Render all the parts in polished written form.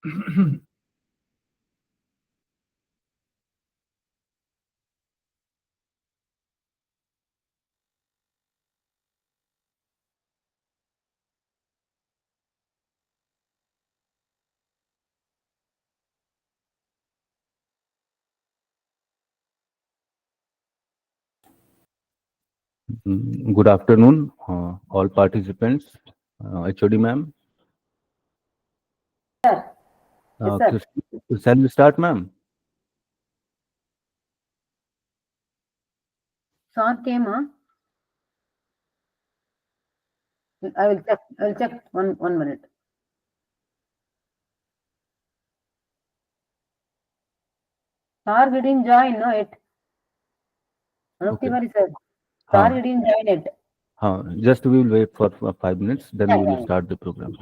Good afternoon, all participants. HOD ma'am. Sir. Yes, sir. Shall we start, ma'am? Sir came, huh? I will check. I will check. One minute. Sir didn't join, no, it. Okay. Sir. Sir didn't join it. Just we will wait for 5 minutes, then we will start the program.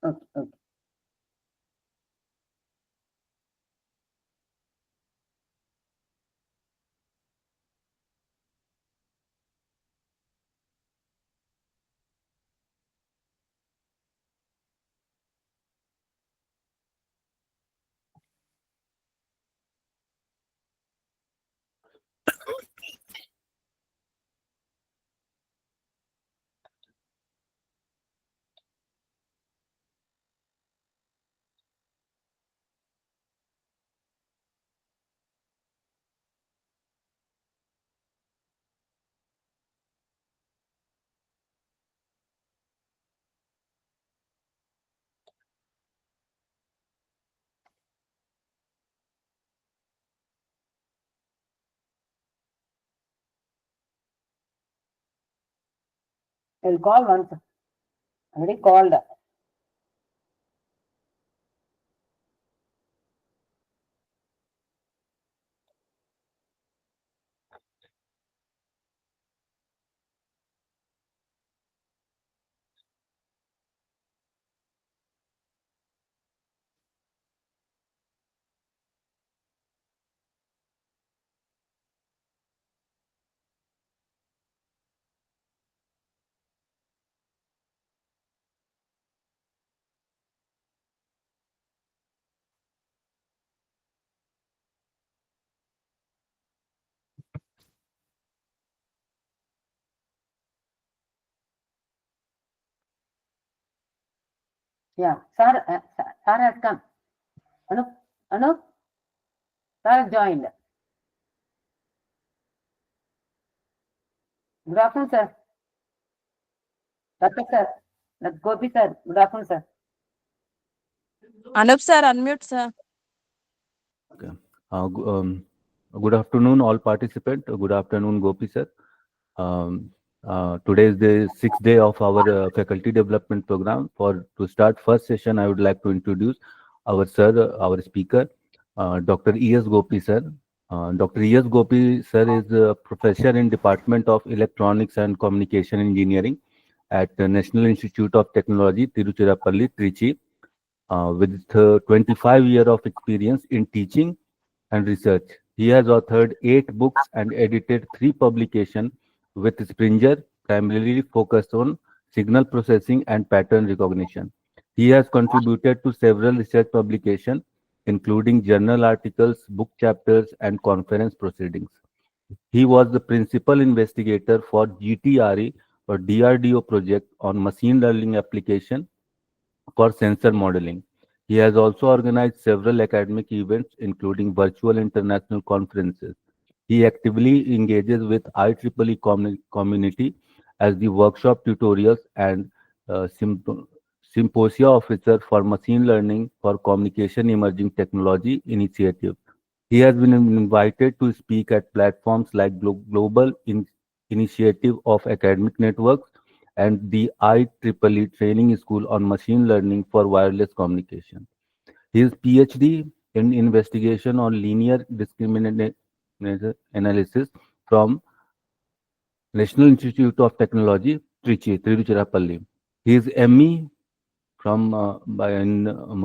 Okay, okay. I will call once. Already called. Yeah, sir has come. Anup, sir has joined. Good afternoon, sir. Dr. sir. Gopi sir. Good afternoon, sir. Anup sir, unmute sir. Okay. Good afternoon, all participants. Good afternoon, Gopi sir. Today is the 6th day of our faculty development program. To start first session, I would like to introduce our sir, our speaker, Dr. E.S. Gopi sir. Dr. E.S. Gopi sir is a professor in Department of Electronics and Communication Engineering at the National Institute of Technology, Tiruchirappalli, Trichy, with 25 years of experience in teaching and research. He has authored 8 books and edited 3 publications with Springer, primarily focused on signal processing and pattern recognition. He has contributed to several research publications, including journal articles, book chapters, and conference proceedings. He was the principal investigator for GTRE or DRDO project on machine learning application for sensor modeling. He has also organized several academic events, including virtual international conferences. He actively engages with IEEE community as the workshop tutorials and symposia officer for machine learning for communication emerging technology initiative. He has been invited to speak at platforms like Global Initiative of Academic Networks and the IEEE Training School on Machine Learning for Wireless Communication. His PhD in investigation on linear discriminant analysis from National Institute of Technology, Trichy, Tiruchirappalli. His ME from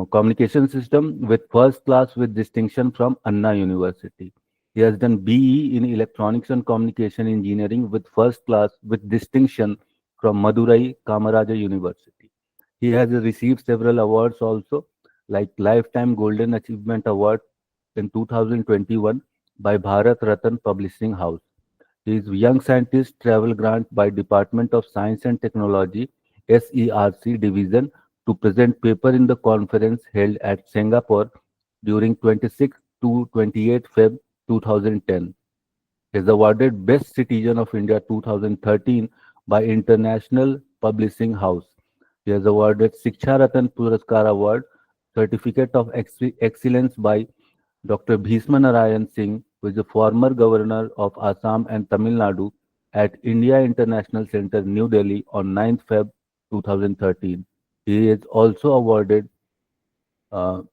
communication system with first class with distinction from Anna University. He has done BE in electronics and communication engineering with first class with distinction from Madurai Kamaraja University. He has received several awards also, like Lifetime Golden Achievement Award in 2021 by Bharat Ratan Publishing House. He is Young Scientist Travel Grant by Department of Science and Technology SERC Division to present paper in the conference held at Singapore during 26 to 28 Feb 2010. He is awarded Best Citizen of India 2013 by International Publishing House. He has awarded Shiksha Ratan Puraskar Award, Certificate of Excellence by Dr. Bhisma Narayan Singh, who is the former governor of Assam and Tamil Nadu, at India International Center, New Delhi on 9th Feb 2013. He is also awarded uh,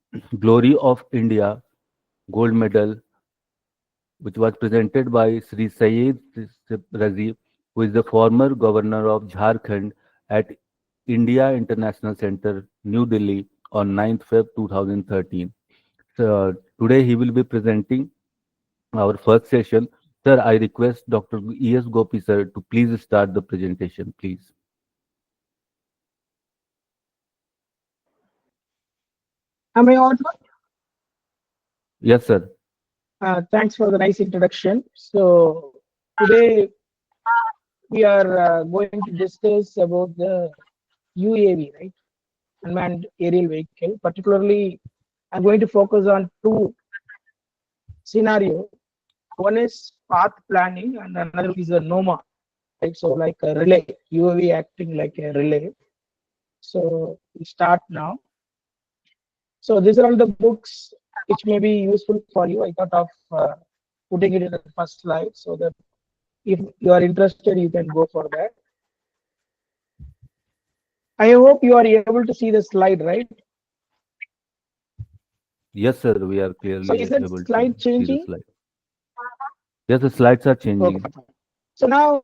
Glory of India Gold Medal, which was presented by Sri Syed Razi, who is the former governor of Jharkhand, at India International Center, New Delhi on 9th Feb 2013. So, today he will be presenting our first session. Sir, I request Dr. E.S. Gopi sir to please start the presentation, please. Am I audible? Yes, sir. Thanks for the nice introduction. So today we are going to discuss about the UAV, right? Unmanned aerial vehicle. Particularly, I'm going to focus on two scenarios. One is path planning, and another is a NOMA, right? So like a relay, UAV acting like a relay. So we start now. So these are all the books which may be useful for you. I thought of putting it in the first slide so that if you are interested, you can go for that. I hope you are able to see the slide, right? Yes, sir. We are So clearly is that able to slide see the changing? slide. Yes, the slides are Okay. changing. So now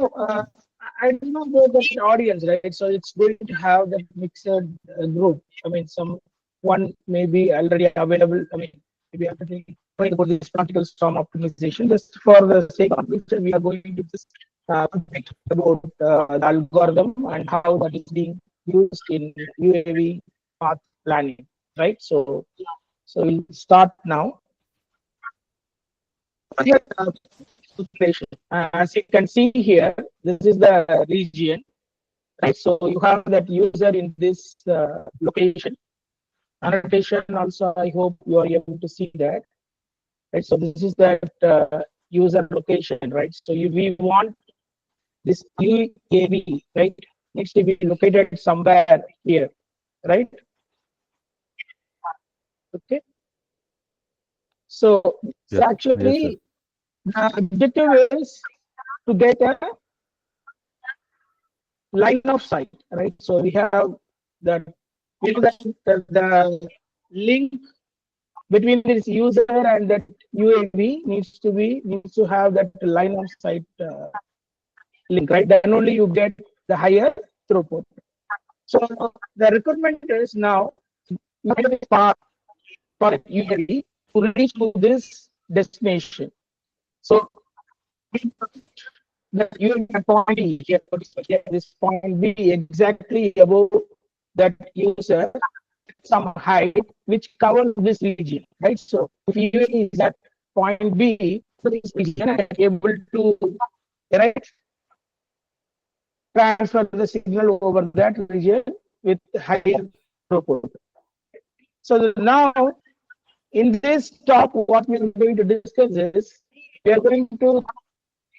I don't know about the audience, right? So it's going to have that mixed group. I mean, some one may be already available. I mean, maybe already knowing about this particle storm optimization. Just for the sake of which we are going to just predict about the algorithm and how that is being used in UAV path planning, right? So we'll start now. Here, as you can see here, this is the region, right? So you have that user in this location. Annotation also, I hope you are able to see that, right? So this is that user location, right? So we want this UAV, right, needs to be located somewhere here, right? Okay. So, Yes, so yes, sir. actually, the objective is to get a line of sight, right? So we have that, you know, that the link between this user and that UAV needs to have that line of sight link, right? Then only you get the higher throughput. So the requirement is now you have a path for UAV to reach to this destination. So the UAV point B here, this point B exactly above that user some height which covers this region, right? So if UAV is at point B, this region and able to, right, transfer the signal over that region with higher throughput. So now in this talk, what we are going to discuss is we are going to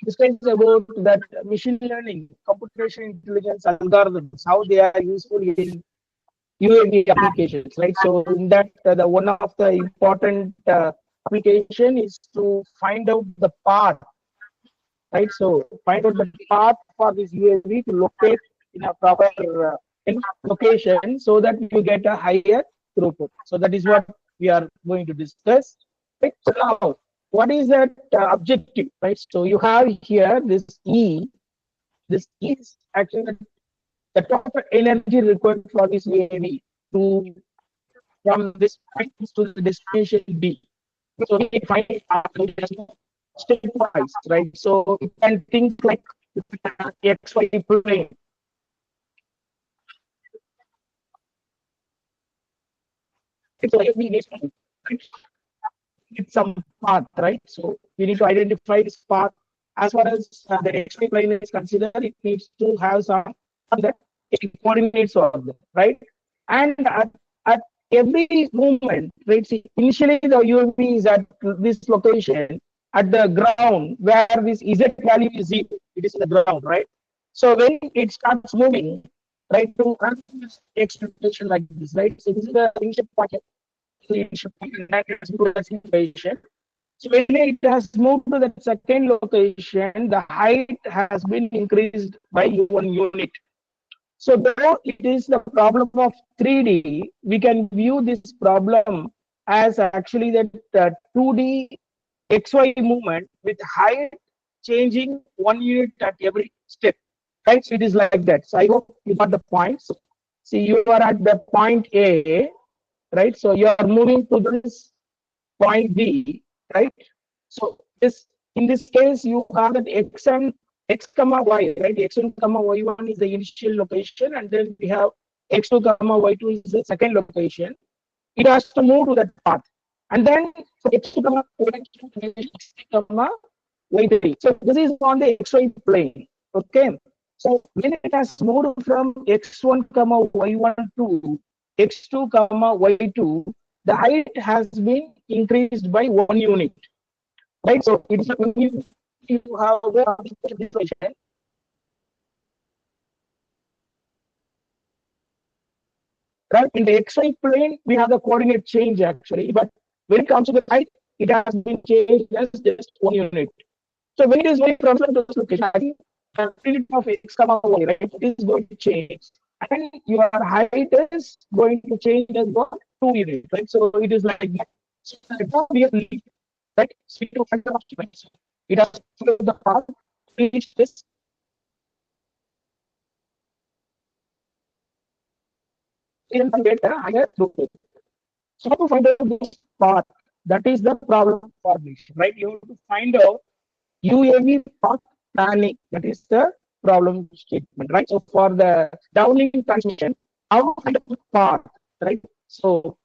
discuss about that machine learning, computation intelligence algorithms, how they are useful in UAV applications, right? So in that, the one of the important application is to find out the path, right? So find out the path for this UAV to locate in a proper location so that you get a higher throughput. So that is what we are going to discuss. Right? So now, what is that objective, right? So you have here this E. This is actually the total energy required for this UAV to from this point to the destination B. So we can find stepwise, right? So you can think like XY plane. So we need to get some path, right? So we need to identify this path. As far as the XY plane is considered, it needs to have some that coordinates are there, right? And at every moment, right? See, initially the UAV is at this location at the ground where this Z value is zero. It is the ground, right? So when it starts moving, right, to X location like this, right? So this is the initial point, that is to that situation. So when it has moved to that second location, the height has been increased by 1 unit. So though it is the problem of 3D, we can view this problem as actually that 2D XY movement with height changing 1 unit at every step. Right? So it is like that. So I hope you got the points. See, you are at the point A, right? So you are moving to this point B, right? So this in this case you have that x and x comma y, right? X1 comma y1 is the initial location, and then we have x2 comma y2 is the second location. It has to move to that path, and then for x2 comma y2 x3 comma y3. So this is on the xy plane. Okay. So when it has moved from x1 comma y1 to x2 comma y2, the height has been increased by 1 unit, right? So it's when you have this situation, right? In the xy plane, we have the coordinate change actually, but when it comes to the height, it has been changed as just 1 unit. So when it is going from this location, I think the field of x comma y, right, it is going to change, and your height is going to change as what 2 units, right? So it is like that. So we have right? So to find the optimum, it has to follow the path to reach this. And get a higher throughput. So to find out this path, that is the problem formation, right? You have to find out UAV path planning. That is the problem statement, right? So for the downlink transmission, how to find a path, right? So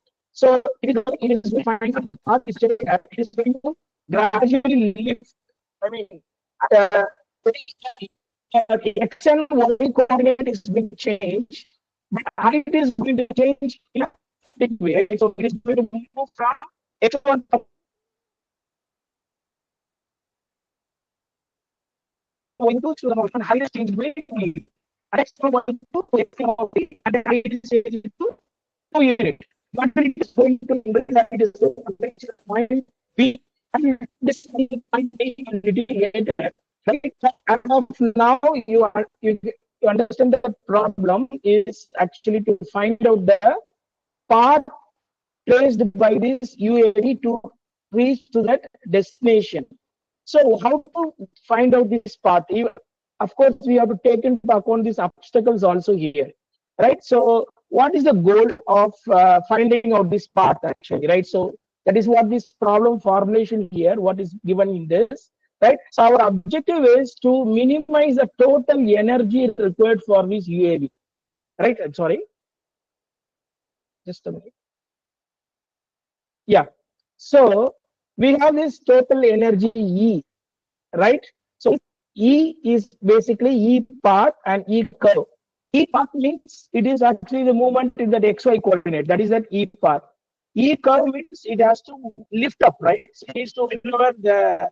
it is find a path. It is going to gradually lift. I mean, uh, x and y coordinate is being changed, but height is going to change in a big way. Right? So it is going to move from x1 to the motion height is changed by 2 unit. And x1 to x1 and the height is changed to 2 unit. But it is going to increase that it is going to reach the point B. And this point B and it right? As of now, you understand the problem is actually to find out the path traced by this UAV to reach to that destination. So how to find out this path? Of course, we have to take into account these obstacles also here, right? So what is the goal of finding out this path actually, right? So that is what this problem formulation here, what is given in this, right? So our objective is to minimize the total energy required for this UAV, right? I'm sorry, just a minute. Yeah. So we have this total energy E, right? So E is basically E path and E curve. E path means it is actually the movement in that XY coordinate. That is that E path. E curve means it has to lift up, right? So it needs to whenever the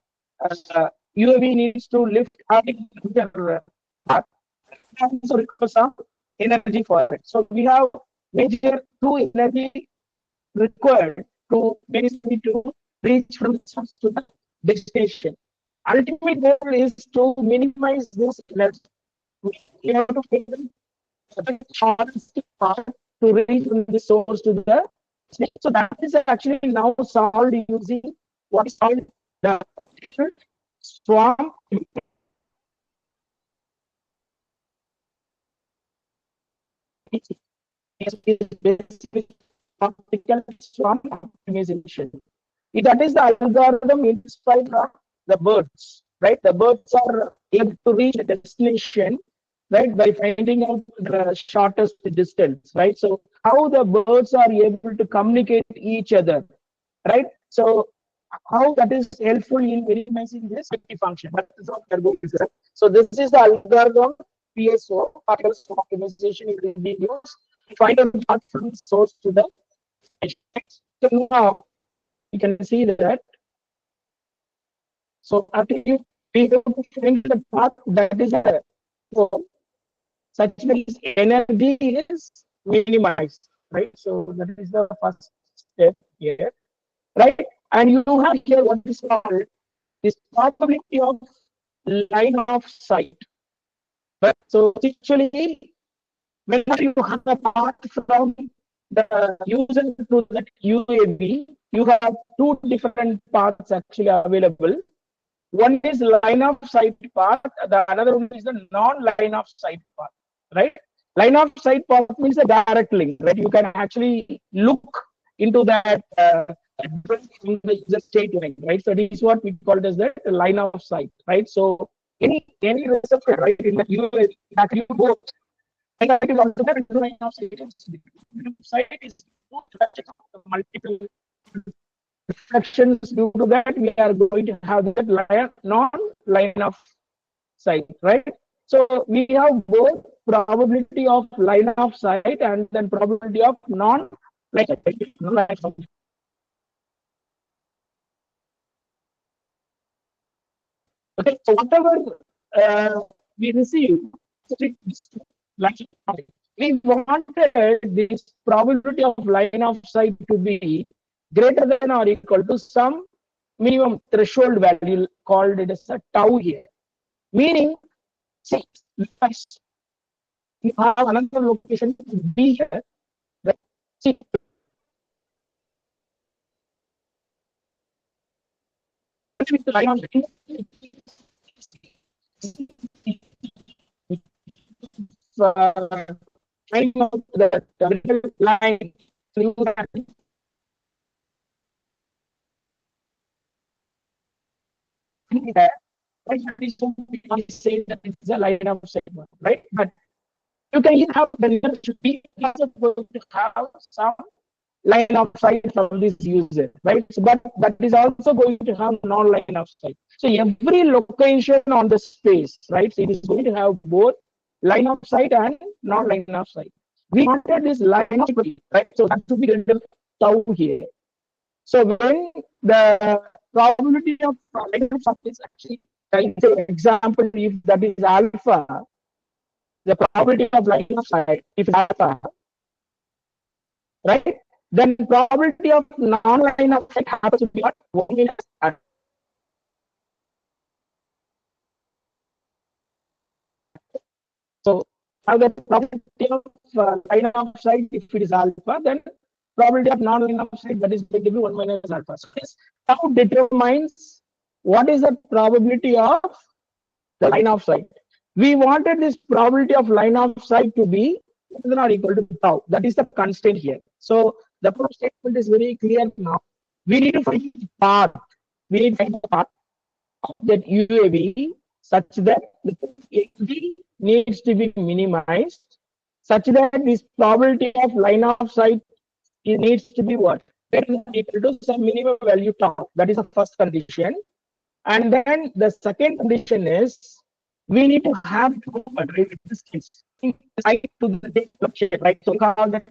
UAV needs to lift up the path, also requires some energy for it. So we have major two energy required to basically to reach from the source to the destination. Ultimate goal is to minimize this energy. We have to take the shortest path to reach from the source to the destination. So that is actually now solved using what is called the swarm is basically optical swarm optimization. That is the algorithm inspired from the birds, right? The birds are able to reach a destination, right, by finding out the shortest distance, right? So how the birds are able to communicate each other, right? So how that is helpful in minimizing this safety function. That is what we are going to do. So this is the algorithm PSO, particle optimization is being used to find a path from the source to the edge. So now you can see that. So after you we have to find the path that is a so such that energy is minimized, right? So that is the first step here, right? And you have here what is called this probability of line of sight. But so actually, whenever you have a path from the user to that UAV, you have two different paths actually available. One is line of sight path, the another one is the non-line of sight path, right? Line of sight path means a direct link, right? You can actually look into that in the state line, right? So this is what we call as the line of sight, right? So any receptor, right, in the you actually both and that is also the line of sight is multiple reflections. Due to that, we are going to have that non-line of sight, right? So we have both probability of line of sight and then probability of non-line of sight. Okay, so whatever we receive, we wanted this probability of line of sight to be greater than or equal to some minimum threshold value called it as a tau here. Meaning, see, you have another location B here. Right? See, with the line of trying out the line through that say that it's a line of sight, right? But you can even have the reader should be also going to have some line of sight from this user, right? So, but that is also going to have non-line of sight. So every location on the space, right? So it is going to have both line of sight and non-line of sight. We wanted this line of sight, right? So that should be the tau here. So when the probability of line of sight is actually, example, if that is alpha, the probability of line of sight, if alpha, right? Then probability of non-line of sight happens to be what? 1 minus alpha. So now the probability of line of sight, if it is alpha, then probability of non-line of sight, that is going to be 1 minus alpha. So this now determines what is the probability of the line of sight. We wanted this probability of line of sight to be not equal to tau. That is the constraint here. So the proof statement is very clear now. We need to find the path. We need to find the path of that UAV such that the AV needs to be minimized, such that this probability of line of sight it needs to be what? Equal to some minimum value tau. That is the first condition. And then the second condition is we need to have two distance side to the location, right? So we call that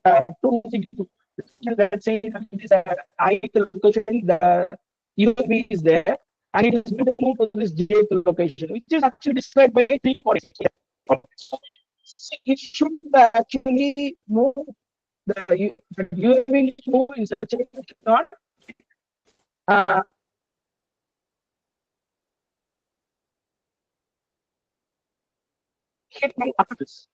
let's say it is a ith location, the UAV is there, and it is going to move to this jth location, which is actually described by 3 points here. So it should actually move the UAV move in such a way that not hit my axis,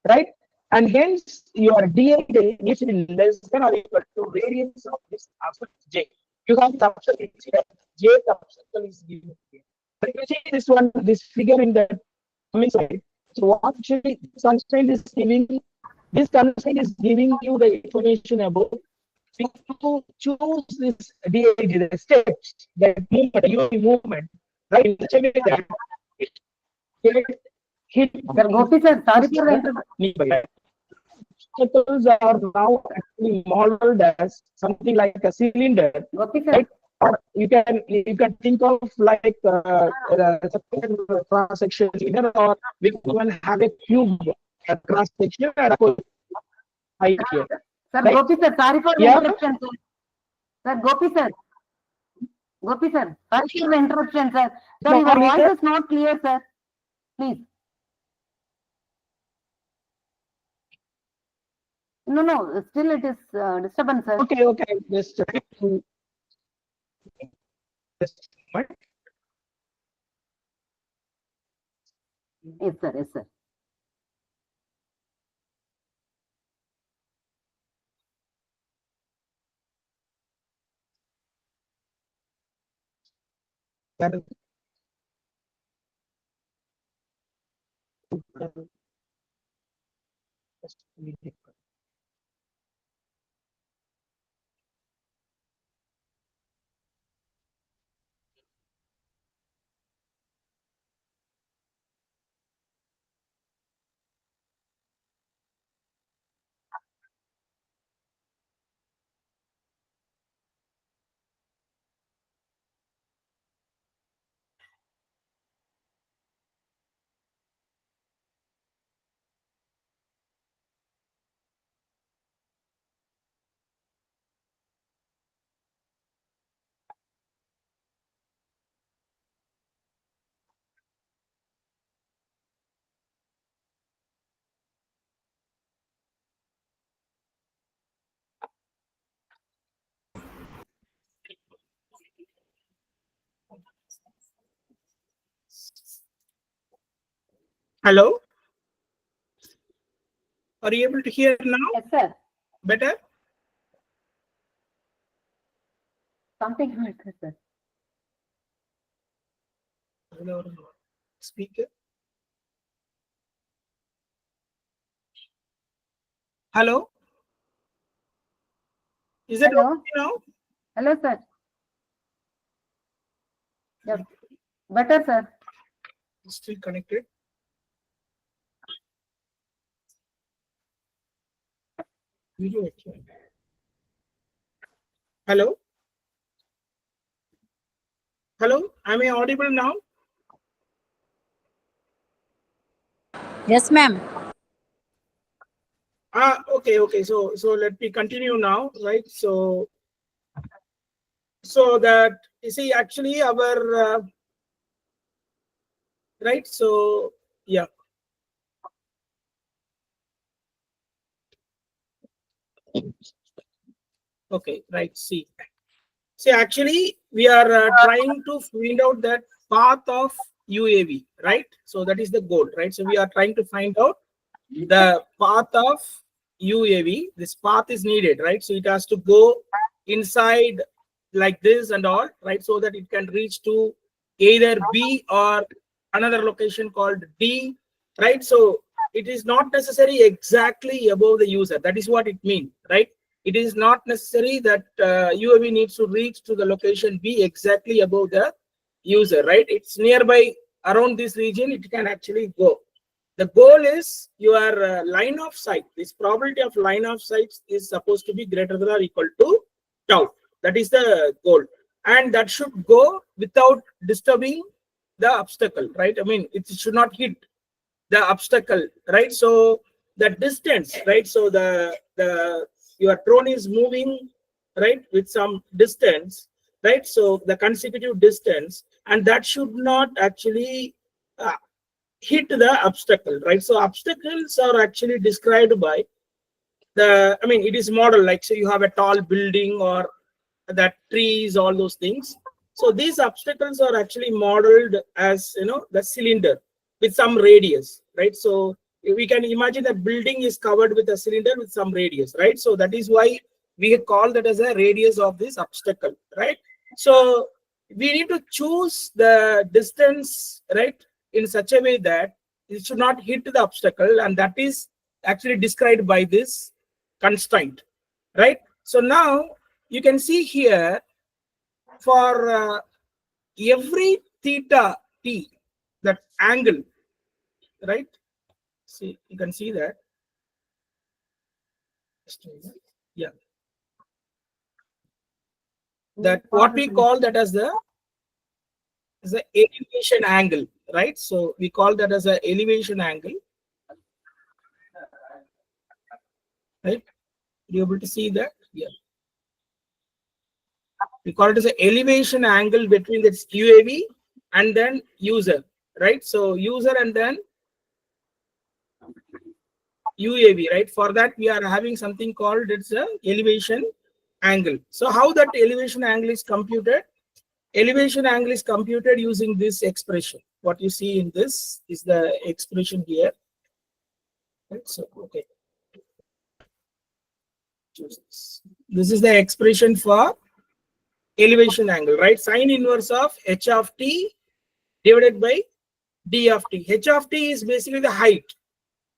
right? And hence your DA needs to be less than or equal to variance of this aspect J. You have subset here, J subset is given here. But you see this figure in the coming slide. So what actually this constraint is giving you the information about to choose this DA, the steps, the movement, UV movement, right? In such a way that it hit Sir, Gopi sir, sorry for the interruption. obstacles are now actually modeled as something like a cylinder, Gopi right? sir, Or you can think of like cross section cylinder, or we can even have a cube cross section and put height here, sir, right? Gopi sir, sorry for the Yeah, interruption, sir. Sir, Gopi sir, sorry for the interruption, sir. Sir, your only voice is not clear, sir. Please. No, still it is disturbance, sir. okay, just just a moment. Yes, sir, yes, sir. That is- Hello, are you able to hear now? Yes, sir. Better? Something like that, sir. Hello, speaker. Hello, is it Hello. okay now? Hello, sir. Yep. Better, sir. Still connected. Video actually. Hello, hello. Am I audible now? Yes, ma'am. Okay. So let me continue now, right? So that you see, actually, our right. So yeah. Okay, right. See, actually, we are trying to find out that path of UAV, right? So that is the goal, right? So we are trying to find out the path of UAV. This path is needed, right? So it has to go inside like this and all, right? So that it can reach to either B or another location called D, right? So it is not necessary exactly above the user. That is what it means, right? It is not necessary that UAV needs to reach to the location B exactly above the user, right? It's nearby around this region, it can actually go. The goal is your line of sight. This probability of line of sight is supposed to be greater than or equal to tau. That is the goal. And that should go without disturbing the obstacle, right? I mean, it should not hit the obstacle, right? So the distance, right? So the your drone is moving, right, with some distance, right? So the consecutive distance, and that should not actually uh, hit the obstacle, right? So obstacles are actually described by I mean, it is model like, so you have a tall building or that trees, all those things. So these obstacles are actually modeled as, the cylinder with some radius, right? So we can imagine a building is covered with a cylinder with some radius, right? So that is why we call that as a radius of this obstacle, right? So we need to choose the distance, right, in such a way that it should not hit the obstacle, and that is actually described by this constraint, right? So now you can see here for every theta t, that angle, right? See, you can see that next one. Yeah. That what we call that as the elevation angle, right? So we call that as a elevation angle, right? You able to see that? Yeah. We call it as an elevation angle between this UAV and then user, right? So user and then UAV, right? For that we are having something called it's a elevation angle. So how that elevation angle is computed? Elevation angle is computed using this expression. What you see in this is the expression here. Right? So okay, choose this. This is the expression for elevation angle, right? Sine inverse of h of t divided by d of t. H of t is basically the height,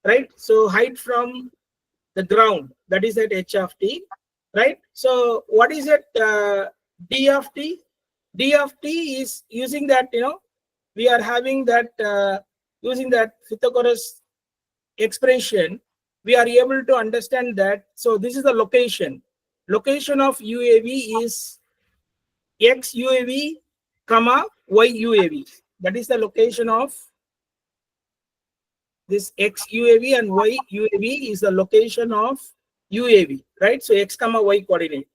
right? So height from the ground, that is at h of t, right? So what is it d of t? D of t is using that, we are having that using that Pythagoras expression, we are able to understand that. So this is the location of UAV is x UAV comma y UAV. That is the location of this x UAV, and y UAV is the location of UAV, right? So x comma y coordinate,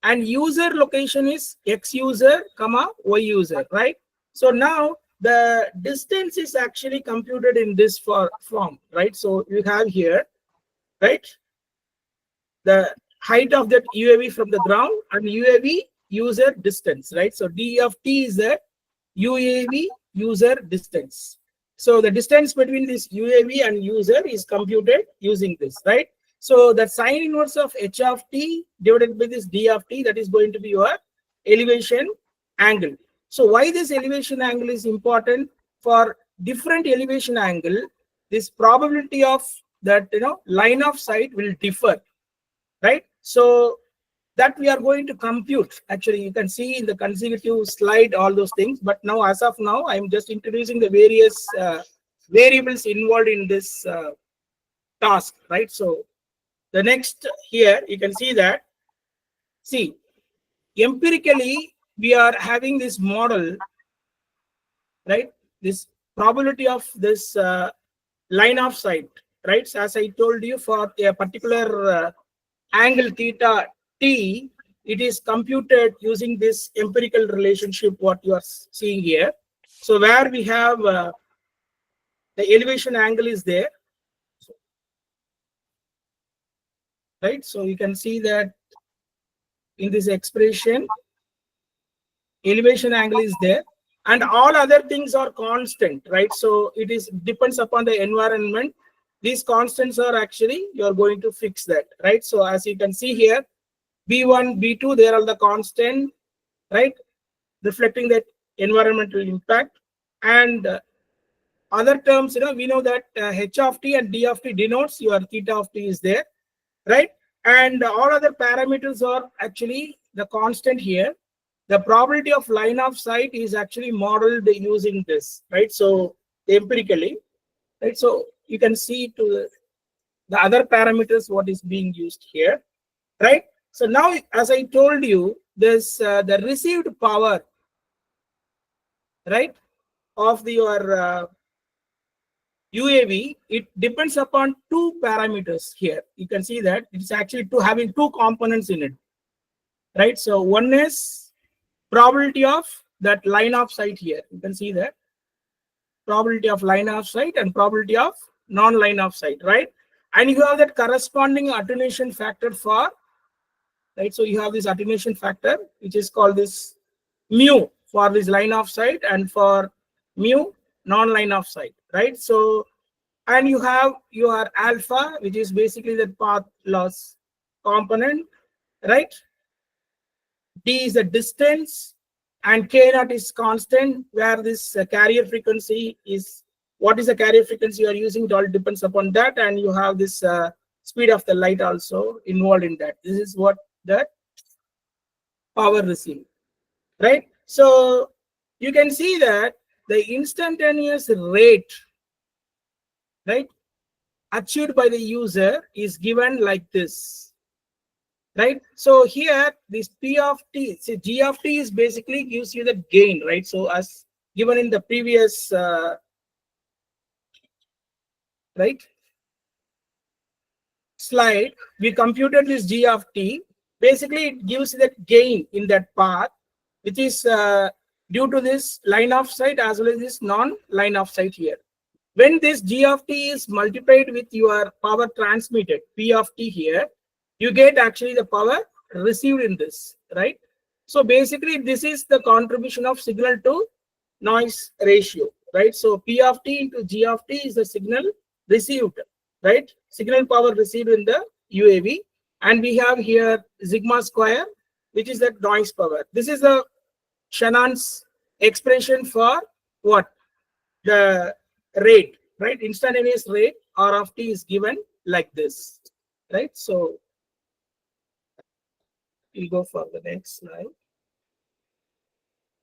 and user location is x user comma y user, right? So now the distance is actually computed in this form, right? So you have here, right, the height of that UAV from the ground and UAV user distance, right? So d of t is the UAV user distance. So the distance between this UAV and user is computed using this, right? So the sine inverse of h of t divided by this d of t, that is going to be your elevation angle. So why this elevation angle is important? For different elevation angle, this probability of that line of sight will differ, right? So that we are going to compute. Actually, you can see in the consecutive slide all those things, but now as of now I am just introducing the various variables involved in this task, right? So the next here you can see that, see, empirically we are having this model, right? This probability of this line of sight, right? So as I told you, for a particular angle theta t, it is computed using this empirical relationship what you are seeing here. So where we have the elevation angle is there, right? So you can see that in this expression elevation angle is there, and all other things are constant, right? So it is depends upon the environment. These constants are actually you are going to fix that, right? So as you can see here, b1 b2, they are the constant, right, reflecting that environmental impact. And other terms, we know that h of t and d of t denotes your theta of t is there, right? And all other parameters are actually the constant here. The probability of line of sight is actually modeled using this, right? So empirically, right? So you can see to the other parameters what is being used here, right? So now, as I told you, this the received power, right, of your UAV, it depends upon two parameters here. You can see that it's actually having two components in it, right? So one is probability of that line of sight here. You can see that probability of line of sight and probability of non-line of sight, right? And you have that corresponding attenuation factor for, right? So you have this attenuation factor, which is called this mu for this line of sight and for mu non-line of sight, right? So, and you have your alpha, which is basically the path loss component, right? D is the distance, and k naught is constant, where this carrier frequency is, what is the carrier frequency you are using, it all depends upon that. And you have this speed of the light also involved in that. This is what the power received, right? So you can see that the instantaneous rate, right, achieved by the user is given like this. right? So here this P of t, see G of t is basically gives you the gain, right? So as given in the previous right slide, we computed this G of t. Basically, it gives that gain in that path, which is due to this line of sight as well as this non-line of sight here. When this G of t is multiplied with your power transmitted, P of t here, you get actually the power received in this, right? So basically, this is the contribution of signal to noise ratio, right? So P of t into G of t is the signal received, right? Signal power received in the UAV. And we have here sigma square, which is the noise power. This is the Shannon's expression for what? The rate, right? Instantaneous rate R of t is given like this, right? So we'll go for the next slide,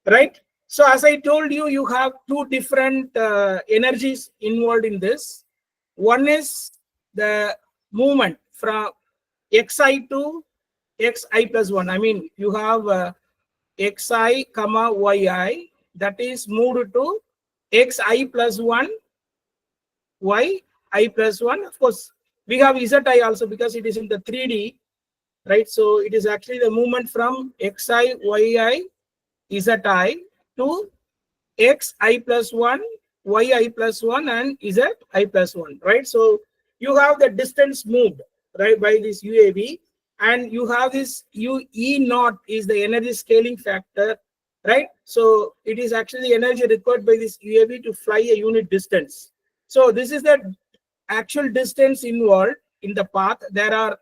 right? So as I told you, you have two different energies involved in this. One is the movement from xi to xi plus 1. I mean, you have xi comma yi that is moved to xi plus 1 y I plus 1. Of course, we have zi also because it is in the 3D, right? So it is actually the movement from xi, yi, zi to xi plus 1, yi plus 1, and zi plus 1, right? So you have the distance moved, right, by this UAV, and you have this E naught is the energy scaling factor, right? So it is actually the energy required by this UAV to fly a unit distance. So this is the actual distance involved in the path. There are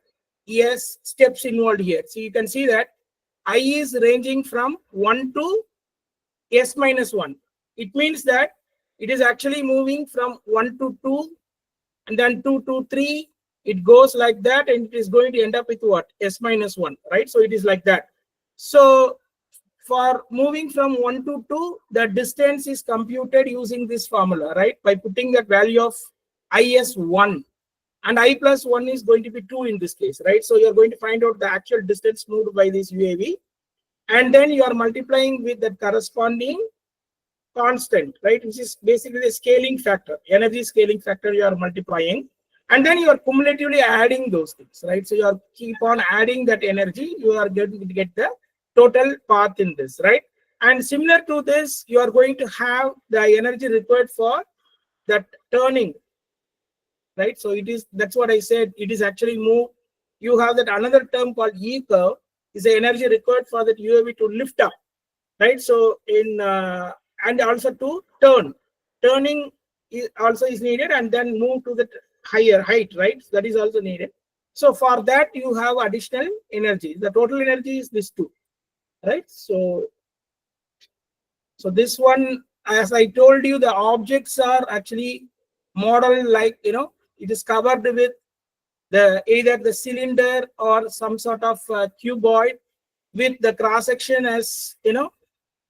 steps involved here. So you can see that I is ranging from 1 to s minus 1. It means that it is actually moving from 1 to 2 and then 2 to 3. It goes like that and it is going to end up with what? S minus 1, right? So it is like that. So for moving from 1 to 2, the distance is computed using this formula, right? By putting that value of is1 and I plus 1 is going to be 2 in this case, right? So you're going to find out the actual distance moved by this UAV, and then you are multiplying with the corresponding constant, right? Which is basically the scaling factor, energy scaling factor you are multiplying, and then you are cumulatively adding those things, right? So you are keep on adding that energy, you are going to get the total path in this, right? And similar to this, you are going to have the energy required for that turning, right? So it is, that's what I said, it is actually move. You have that another term called E curve is the energy required for that UAV to lift up, right? So in and also to turning also is needed, and then move to the higher height, right? That is also needed. So for that you have additional energy. The total energy is this two, right? So this one, as I told you, the objects are actually modeled like, it is covered with the either the cylinder or some sort of cuboid with the cross section as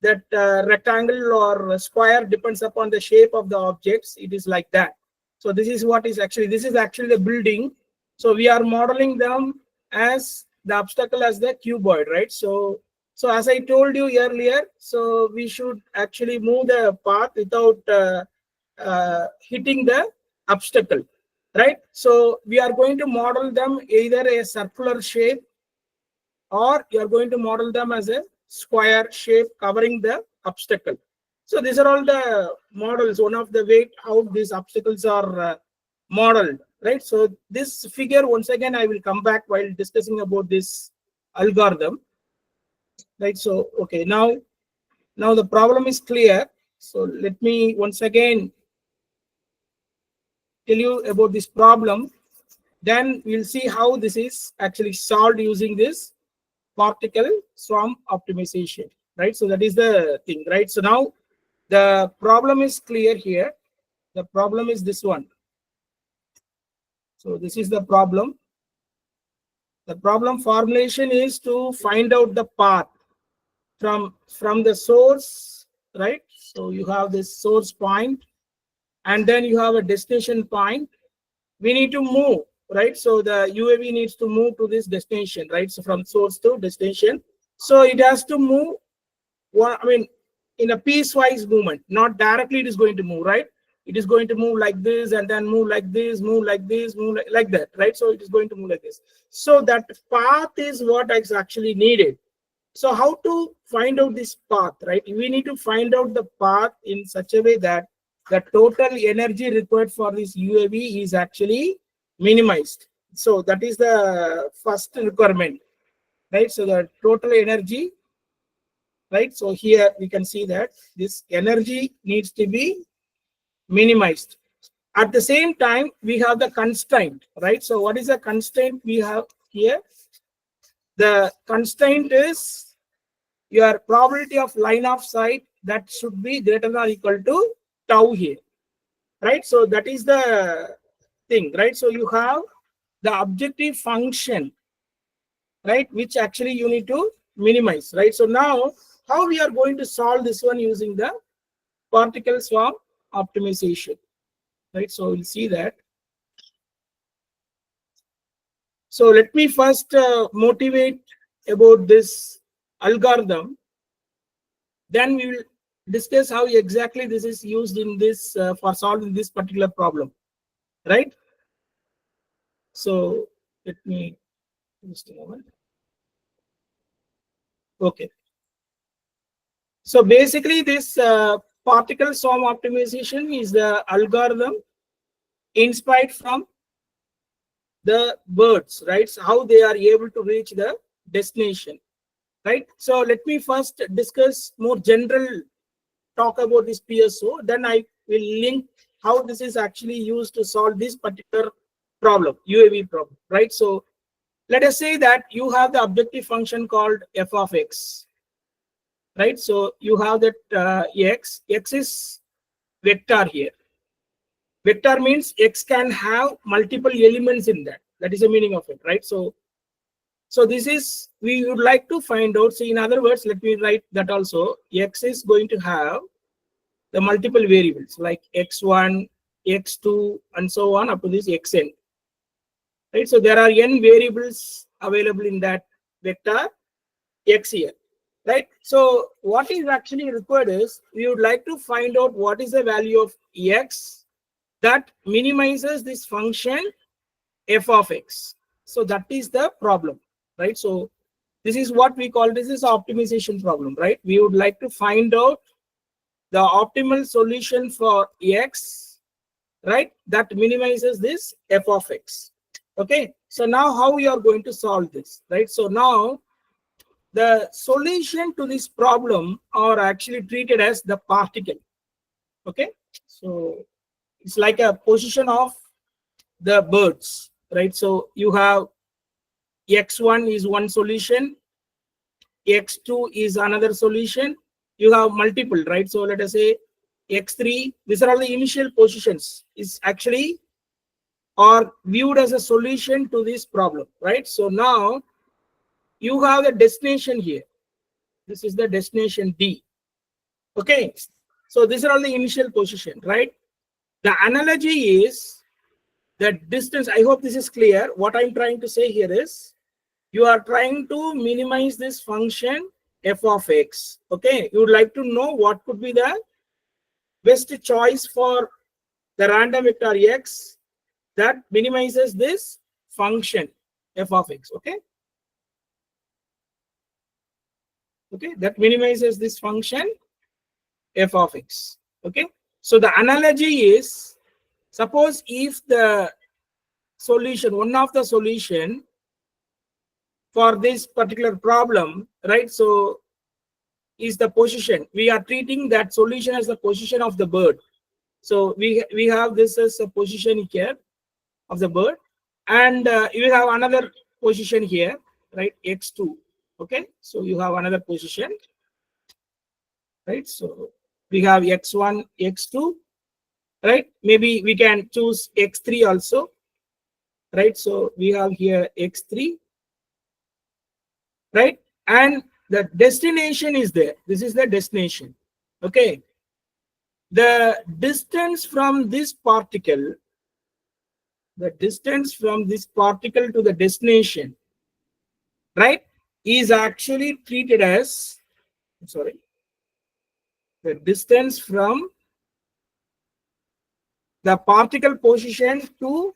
that rectangle or square, depends upon the shape of the objects. It is like that. So this is what is actually, this is actually the building. So we are modeling them as the obstacle as the cuboid, right? So as I told you earlier, so we should actually move the path without hitting the obstacle, right? So we are going to model them either a circular shape, or you are going to model them as a square shape covering the obstacle. So these are all the models, one of the way how these obstacles are modeled, right? So this figure, once again, I will come back while discussing about this algorithm, right? So, okay, now the problem is clear. So let me once again tell you about this problem. Then we'll see how this is actually solved using this particle swarm optimization, right? So that is the thing, right? So now the problem is clear here. The problem is this one. So this is the problem. The problem formulation is to find out the path from the source, right? So you have this source point, and then you have a destination point. We need to move, right? So the UAV needs to move to this destination, right? So from source to destination. So it has to move in a piecewise movement, not directly it is going to move, right? It is going to move like this and then move like this, move like this, move like that, right? So it is going to move like this. So that path is what is actually needed. So how to find out this path, right? We need to find out the path in such a way that the total energy required for this UAV is actually minimized. So that is the first requirement, right? So the total energy, right? So here we can see that this energy needs to be minimized. At the same time, we have the constraint, right? So what is the constraint we have here? The constraint is your probability of line of sight that should be greater than or equal to tau here, right? So that is the thing, right? So you have the objective function, right, which actually you need to minimize, right? So now how we are going to solve this one using the particle swarm optimization, right? So we'll see that. So let me first motivate about this algorithm. Then we will discuss how exactly this is used in this for solving this particular problem, right? So let me just a moment. Okay. So basically, this particle swarm optimization is the algorithm inspired from the birds, right? So how they are able to reach the destination, right? So let me first discuss more general talk about this PSO. Then I will link how this is actually used to solve this particular problem, UAV problem, right? So let us say that you have the objective function called f of x, right? So you have that x is vector here. Vector means x can have multiple elements in that. That is the meaning of it, right? So this is, we would like to find out. So in other words, let me write that also. X is going to have the multiple variables like x1, x2, and so on up to this xn, right? So there are n variables available in that vector x here, right? So what is actually required is we would like to find out what is the value of x that minimizes this function f of x. So that is the problem, right? So this is what we call, this is optimization problem, right? We would like to find out the optimal solution for x, right, that minimizes this f of x. Okay, so now how we are going to solve this, right? So now the solution to this problem are actually treated as the particle. Okay, so it's like a position of the birds, right? So you have x1 is one solution, x2 is another solution, you have multiple, right? So let us say x3, these are all the initial positions, is actually are viewed as a solution to this problem, right? So now you have the destination here. This is the destination D. Okay, so these are all the initial position, right? The analogy is the distance. I hope this is clear. What I'm trying to say here is you are trying to minimize this function f of x. Okay, you would like to know what could be the best choice for the random vector x that minimizes this function f of x. Okay, okay, that minimizes this function f of x. Okay, so the analogy is, suppose if the solution, one of the solution for this particular problem, right, so is the position, we are treating that solution as the position of the bird. So we have this as a position here of the bird, and you have another position here, right, x2. Okay, so you have another position, right? So we have x1, x2, right? Maybe we can choose x3 also, right? So we have here x3, right? And the destination is there. This is the destination. Okay, the distance from this particle the distance from this particle to the destination, right, is actually treated as, sorry, the distance from the particle position to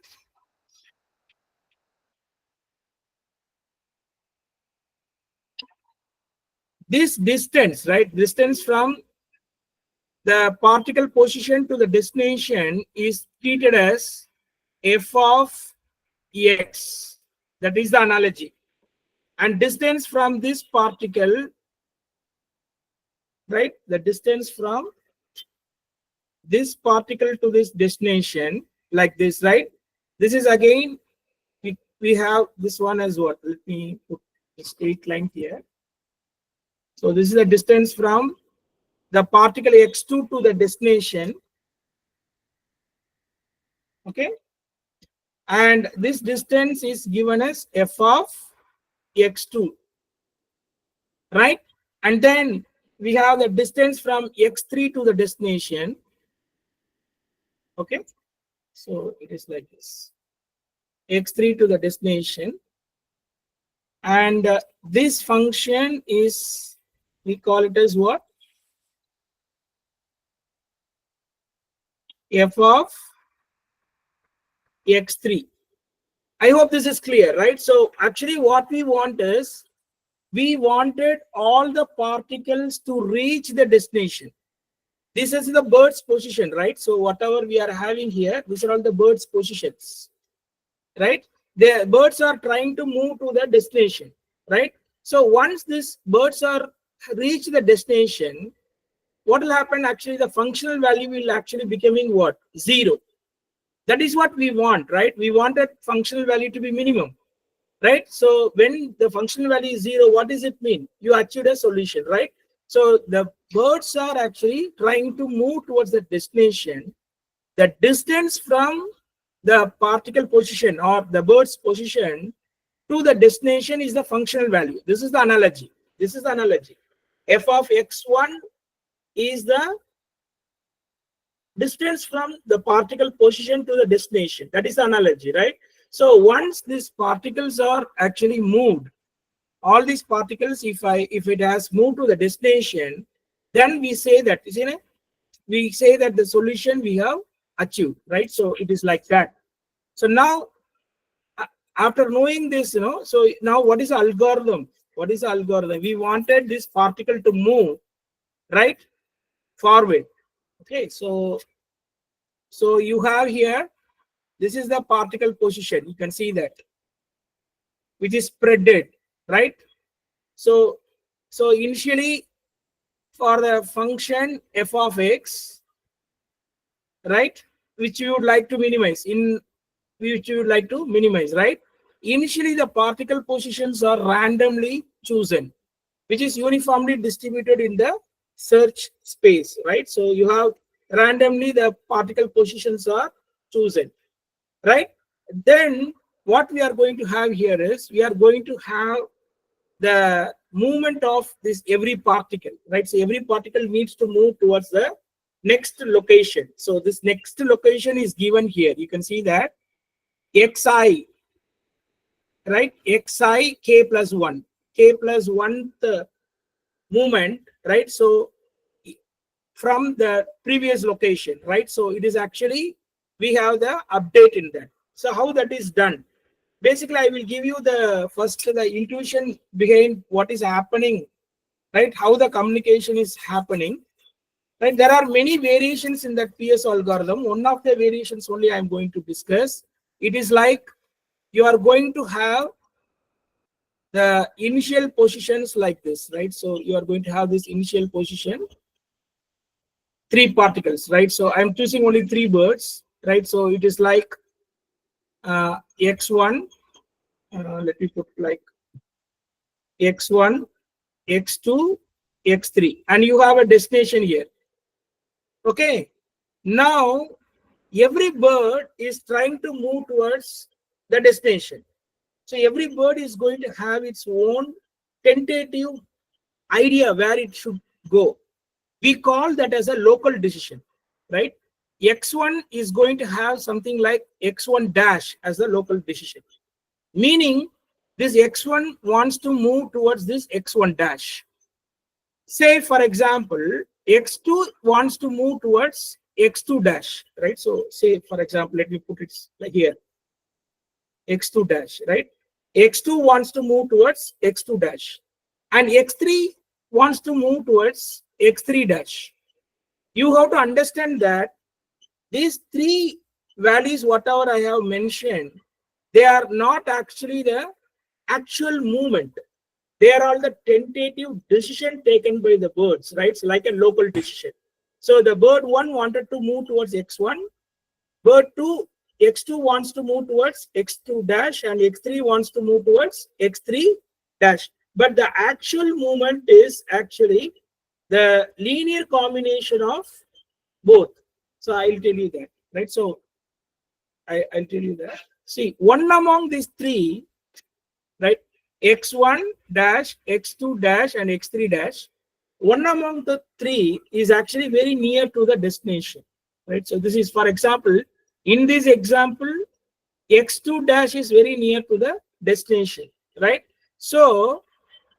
this distance, right, distance from the particle position to the destination is treated as f of x. That is the analogy. And distance from this particle, right, the distance from this particle to this destination, like this, right, this is again, we have this one as what, let me put a straight line here. So this is the distance from the particle x2 to the destination, okay, and this distance is given as f of x2, right, and then we have the distance from x3 to the destination, okay, so it is like this, x3 to the destination, and this function is, we call it as what, f of x3. I hope this is clear, right? So actually what we want is, we wanted all the particles to reach the destination. This is the bird's position, right? So whatever we are having here, these are all the bird's positions, right? The birds are trying to move to the destination, right? So once these birds are reach the destination, what will happen? Actually, the functional value will actually becoming what? 0. That is what we want, right? We want that functional value to be minimum, right? So when the functional value is 0, what does it mean? You achieved a solution, right? So the birds are actually trying to move towards the destination. The distance from the particle position or the bird's position to the destination is the functional value. This is the analogy. This is the analogy. F of x1 is the distance from the particle position to the destination. That is the analogy, right? So once these particles are actually moved, all these particles, if it has moved to the destination, then we say that, we say that the solution we have achieved, right? So it is like that. So now, after knowing this, so now what is the algorithm? What is the algorithm? We wanted this particle to move, right, forward. Okay, so you have here, this is the particle position. You can see that, which is spreaded, right? So initially, for the function f of x, right, which you would like to minimize, right? Initially, the particle positions are randomly chosen, which is uniformly distributed in the search space, right? So you have randomly the particle positions are chosen, right? Then what we are going to have here is, we are going to have the movement of this every particle, right? So every particle needs to move towards the next location. So this next location is given here. You can see that xi, right, xi k plus 1, k plus 1th movement, right? So from the previous location, right? So it is actually, we have the update in that. So how that is done? Basically, I will give you the first, the intuition behind what is happening, right? How the communication is happening, right? There are many variations in that PS algorithm. One of the variations only I am going to discuss. It is like, you are going to have the initial positions like this, right? So you are going to have this initial position, 3 particles, right? So I'm choosing only 3 birds, right? So it is like x1, let me put like x1, x2, x3, and you have a destination here. Okay, now every bird is trying to move towards the destination. So every bird is going to have its own tentative idea where it should go. We call that as a local decision, right? x1 is going to have something like x1 dash as the local decision, meaning this x1 wants to move towards this x1 dash. Say for example, x2 wants to move towards x2 dash, right? So say for example, let me put it like here, x2 dash, right? x2 wants to move towards x2 dash, and x3 wants to move towards x3 dash. You have to understand that these three values, whatever I have mentioned, they are not actually the actual movement. They are all the tentative decision taken by the birds, right? It's like a local decision. So the bird 1 wanted to move towards x1, bird 2, x2 wants to move towards x2 dash, and x3 wants to move towards x3 dash. But the actual movement is actually the linear combination of both. So I'll tell you that, right? So I'll tell you that. See, one among these three, right? x1 dash, x2 dash, and x3 dash. One among the three is actually very near to the destination, right? So this is, for example, in this example, x2 dash is very near to the destination, right? So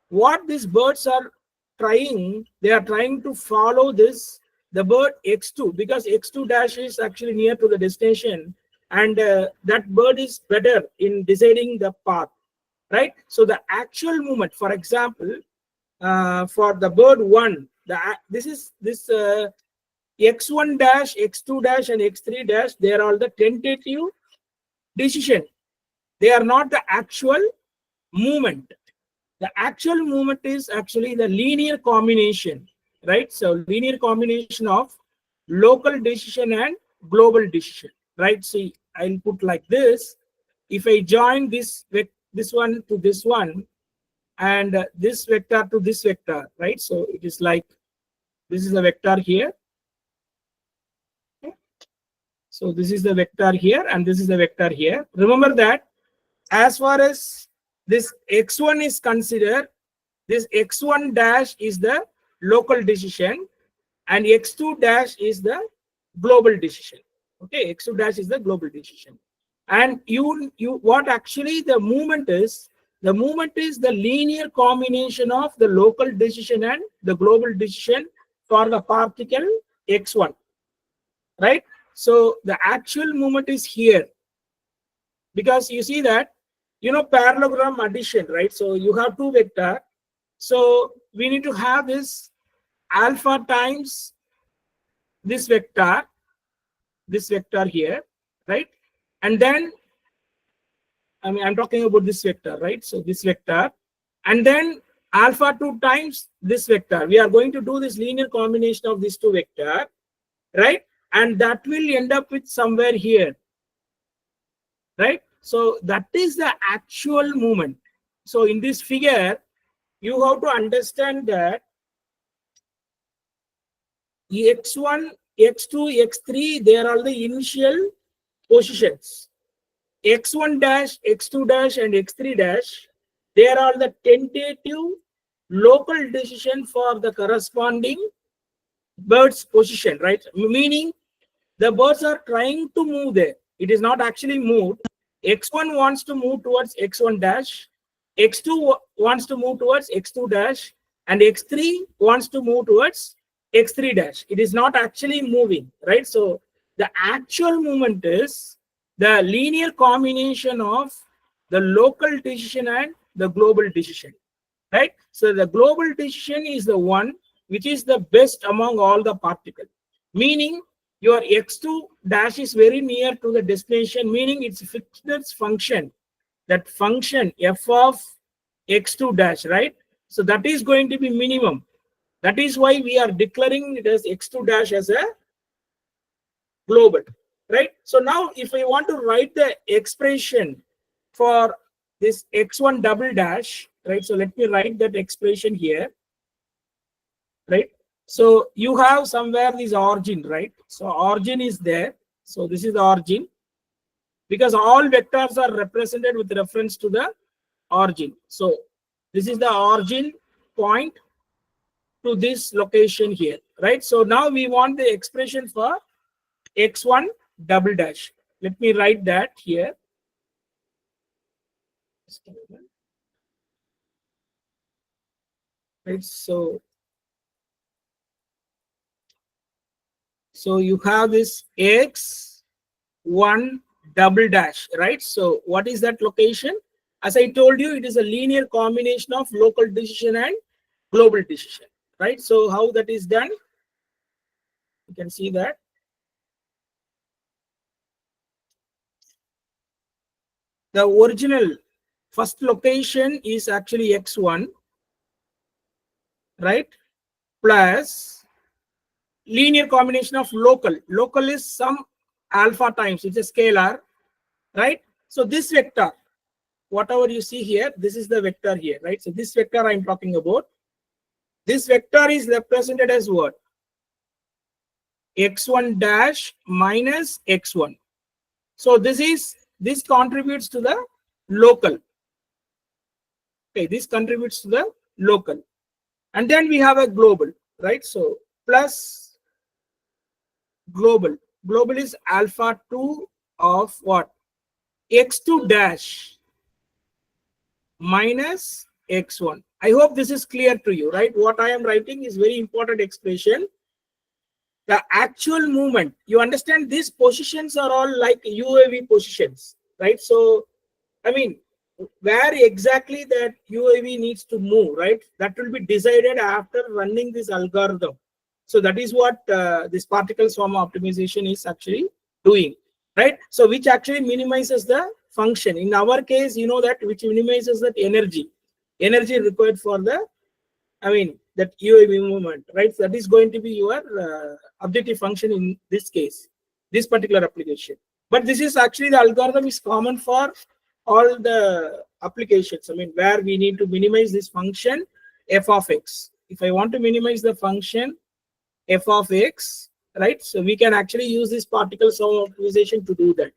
what these birds are trying, they are trying to follow this, the bird x2, because x2 dash is actually near to the destination, and that bird is better in deciding the path, right? So the actual movement, for example, for the bird 1, this x1 dash, x2 dash, and x3 dash, they are all the tentative decision. They are not the actual movement. The actual movement is actually the linear combination, right? So linear combination of local decision and global decision, right? See, I'll put like this. If I join this one to this one, and this vector to this vector, right? So it is like, this is the vector here. So this is the vector here, and this is the vector here. Remember that as far as this x1 is considered, this x1 dash is the local decision, and x2 dash is the global decision. Okay, x2 dash is the global decision. And you what actually the movement is? The movement is the linear combination of the local decision and the global decision for the particle x1, right? So the actual movement is here, because you see that, parallelogram addition, right? So you have two vector. So we need to have this alpha times this vector here, right? And then, I'm talking about this vector, right? So this vector, and then alpha 2 times this vector. We are going to do this linear combination of these two vector, right? And that will end up with somewhere here, right? So that is the actual movement. So in this figure, you have to understand that x1, x2, x3, they are all the initial positions. x1 dash, x2 dash, and x3 dash, they are all the tentative local decision for the corresponding bird's position, right? Meaning the birds are trying to move there. It is not actually moved. x1 wants to move towards x1 dash, x2 wants to move towards x2 dash, and x3 wants to move towards x3 dash. It is not actually moving, right? So the actual movement is the linear combination of the local decision and the global decision, right? So the global decision is the one which is the best among all the particles, meaning your x2 dash is very near to the destination, meaning it's fixed function, that function f of x2 dash, right? So that is going to be minimum. That is why we are declaring it as x2 dash as a global, right? So now if I want to write the expression for this x1 double dash, right? So let me write that expression here, right? So you have somewhere this origin, right? So origin is there. So this is the origin, because all vectors are represented with reference to the origin. So this is the origin point to this location here, right? So now we want the expression for x1 double dash. Let me write that here. Right, so you have this x1 double dash, right? So what is that location? As I told you, it is a linear combination of local decision and global decision, right? So how that is done? You can see that. The original first location is actually x1, right? Plus linear combination of local. Local is some alpha times, it's a scalar, right? So this vector, whatever you see here, this is the vector here, right? So this vector I'm talking about. This vector is represented as what? x1 dash minus x1. So this contributes to the local. Okay, this contributes to the local. And then we have a global, right? So plus global. Global is alpha 2 of what? x2 dash minus x1. I hope this is clear to you, right? What I am writing is very important expression. The actual movement, you understand, these positions are all like UAV positions, right? So, I mean, where exactly that UAV needs to move, right? That will be decided after running this algorithm. So that is what this particle swarm optimization is actually doing, right? So which actually minimizes the function. In our case, you know that which minimizes that energy required for the, I mean, that UAV movement, right? So that is going to be your objective function in this case, this particular application. But this is actually, the algorithm is common for all the applications. I mean, where we need to minimize this function f of x. If I want to minimize the function f of x, right? So we can actually use this particle sum optimization to do that,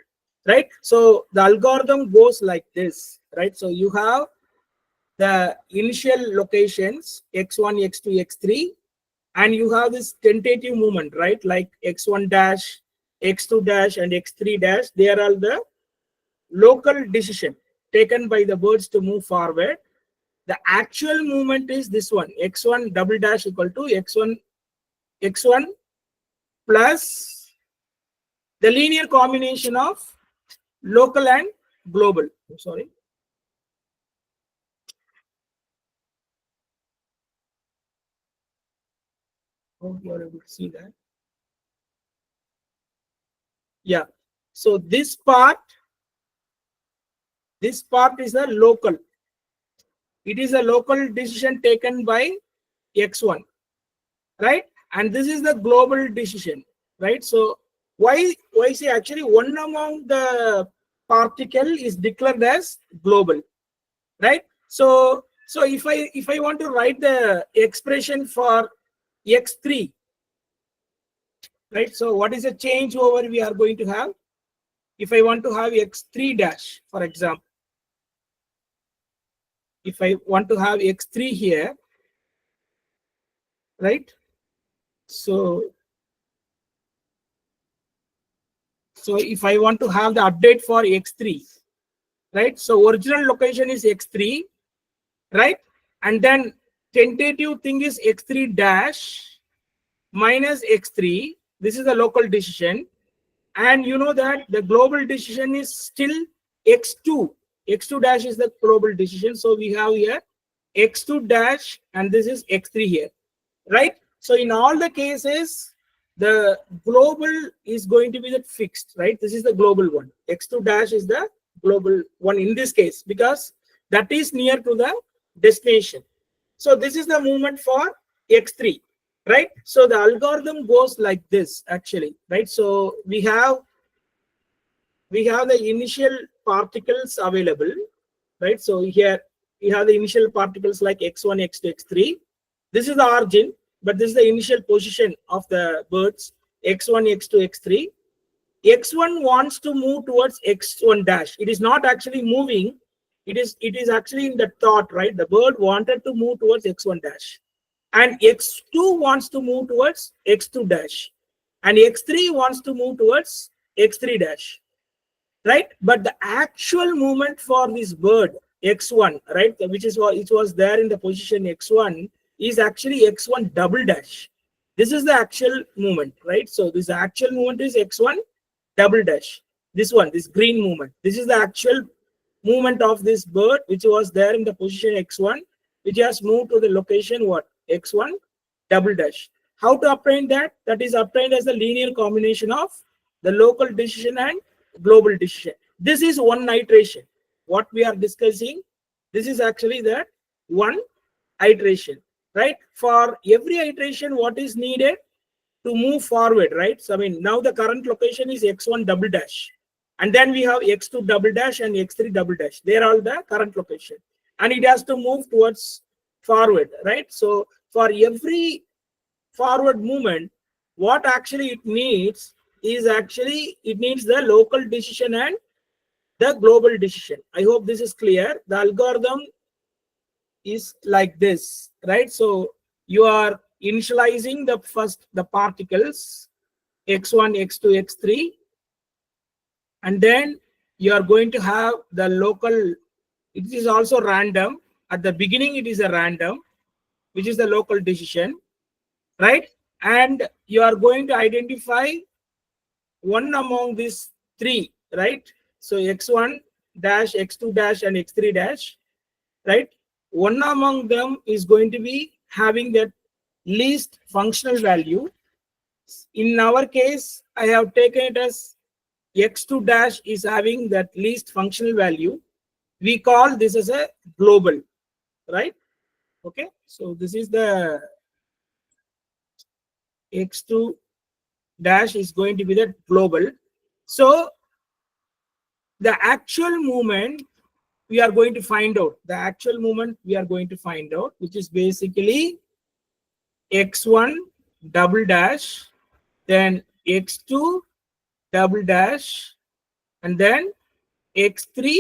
right? So the algorithm goes like this, right? So you have the initial locations x1, x2, x3, and you have this tentative movement, right? Like x1 dash, x2 dash, and x3 dash. They are all the local decision taken by the birds to move forward. The actual movement is this one, x1 double dash equal to x1 plus the linear combination of local and global. Sorry. Hope you are able to see that. Yeah. So this part is a local. It is a local decision taken by x1, right? And this is the global decision, right? So why say actually one among the particle is declared as global, right? So if I want to write the expression for x3, right? So what is the changeover we are going to have? If I want to have x3 dash, for example, if I want to have x3 here, right? So if I want to have the update for x3, right? So original location is x3, right? And then tentative thing is x3 dash minus x3. This is the local decision. And you know that the global decision is still x2. x2 dash is the global decision. So we have here x2 dash, and this is x3 here, right? So in all the cases, the global is going to be that fixed, right? This is the global one. x2 dash is the global one in this case, because that is near to the destination. So this is the movement for x3, right? So the algorithm goes like this actually, right? So we have the initial particles available, right? So here we have the initial particles like x1, x2, x3. This is the origin, but this is the initial position of the birds, x1, x2, x3. x1 wants to move towards x1 dash. It is not actually moving. It is actually in the thought, right? The bird wanted to move towards x1 dash. And x2 wants to move towards x2 dash. and x3 wants to move towards x3 dash, right? But the actual movement for this bird x1, right, which is what it was there in the position x1, is actually x1 double dash. This is the actual movement, right? So this actual movement is x1 double dash. This one, this green movement, this is the actual movement of this bird which was there in the position x1, which has moved to the location what, x1 double dash. How to obtain that? That is obtained as the linear combination of the local decision and global decision. This is one iteration. What we are discussing, this is actually that one iteration, right? For every iteration, what is needed to move forward, right? So I mean, now the current location is x1 double dash, and then we have x2 double dash and x3 double dash. They are all the current location, and it has to move towards forward, right? So for every forward movement, what actually it needs is actually it needs the local decision and the global decision. I hope this is clear. The algorithm is like this, right? So you are initializing the particles x1, x2, x3, and then you are going to have the local. It is also random. At the beginning, it is a random, which is the local decision, right? And you are going to identify one among these three, right? So x1 dash, x2 dash, and x3 dash, right? One among them is going to be having that least functional value. In our case, I have taken it as x2 dash is having that least functional value. We call this as a global, right? Okay, so this is the x2 dash is going to be the global. So the actual movement we are going to find out. The actual movement we are going to find out, which is basically x1 double dash, then x2 double dash, and then x3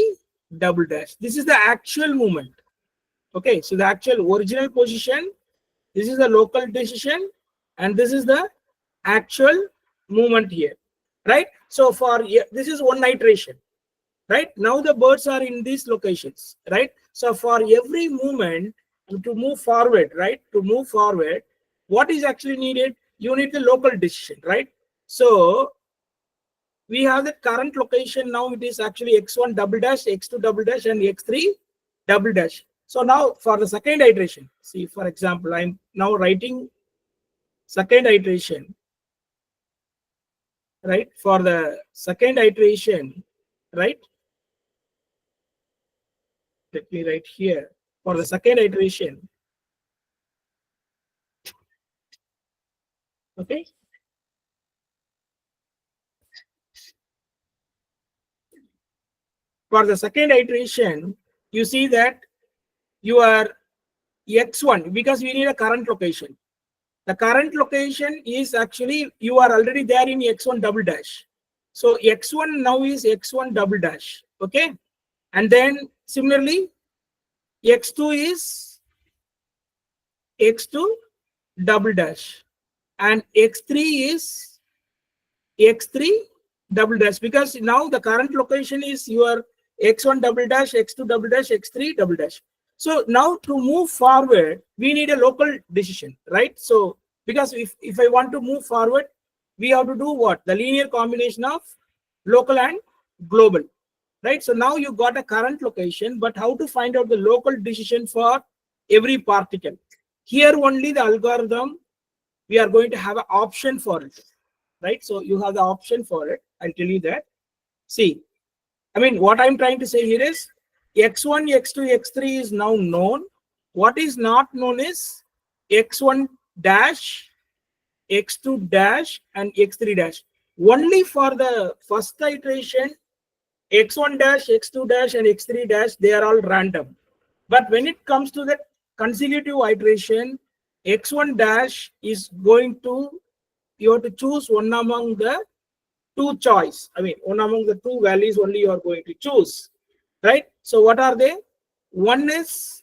double dash. This is the actual movement. Okay, so the actual original position, this is the local decision, and this is the actual movement here, right? So for this is one iteration, right? Now the birds are in these locations, right? So for every movement to move forward, right? To move forward, what is actually needed? You need the local decision, right? So we have the current location now. It is actually x1 double dash, x2 double dash, and x3 double dash. So now for the second iteration, see, for example, I'm now writing second iteration, right? For the second iteration, right? Let me write here. For the second iteration, okay? For the second iteration, you see that you are x1, because we need a current location. The current location is actually, you are already there in x1 double dash. So x1 now is x1 double dash, okay? And then similarly, x2 is x2 double dash, and x3 is x3 double dash, because now the current location is your x1 double dash, x2 double dash, x3 double dash. So now to move forward, we need a local decision, right? So because if I want to move forward, we have to do what? The linear combination of local and global, right? So now you got a current location, but how to find out the local decision for every particle? Here only the algorithm, we are going to have an option for it, right? So you have the option for it. I'll tell you that. See, I mean, what I'm trying to say here is x1, x2, x3 is now known. What is not known is x1 dash, x2 dash, and x3 dash. Only for the first iteration, x1 dash, x2 dash, and x3 dash, they are all random. But when it comes to the consecutive iteration, x1 dash is going to, you have to choose one among the two choice. I mean, one among the two values only you are going to choose, right? So what are they? One is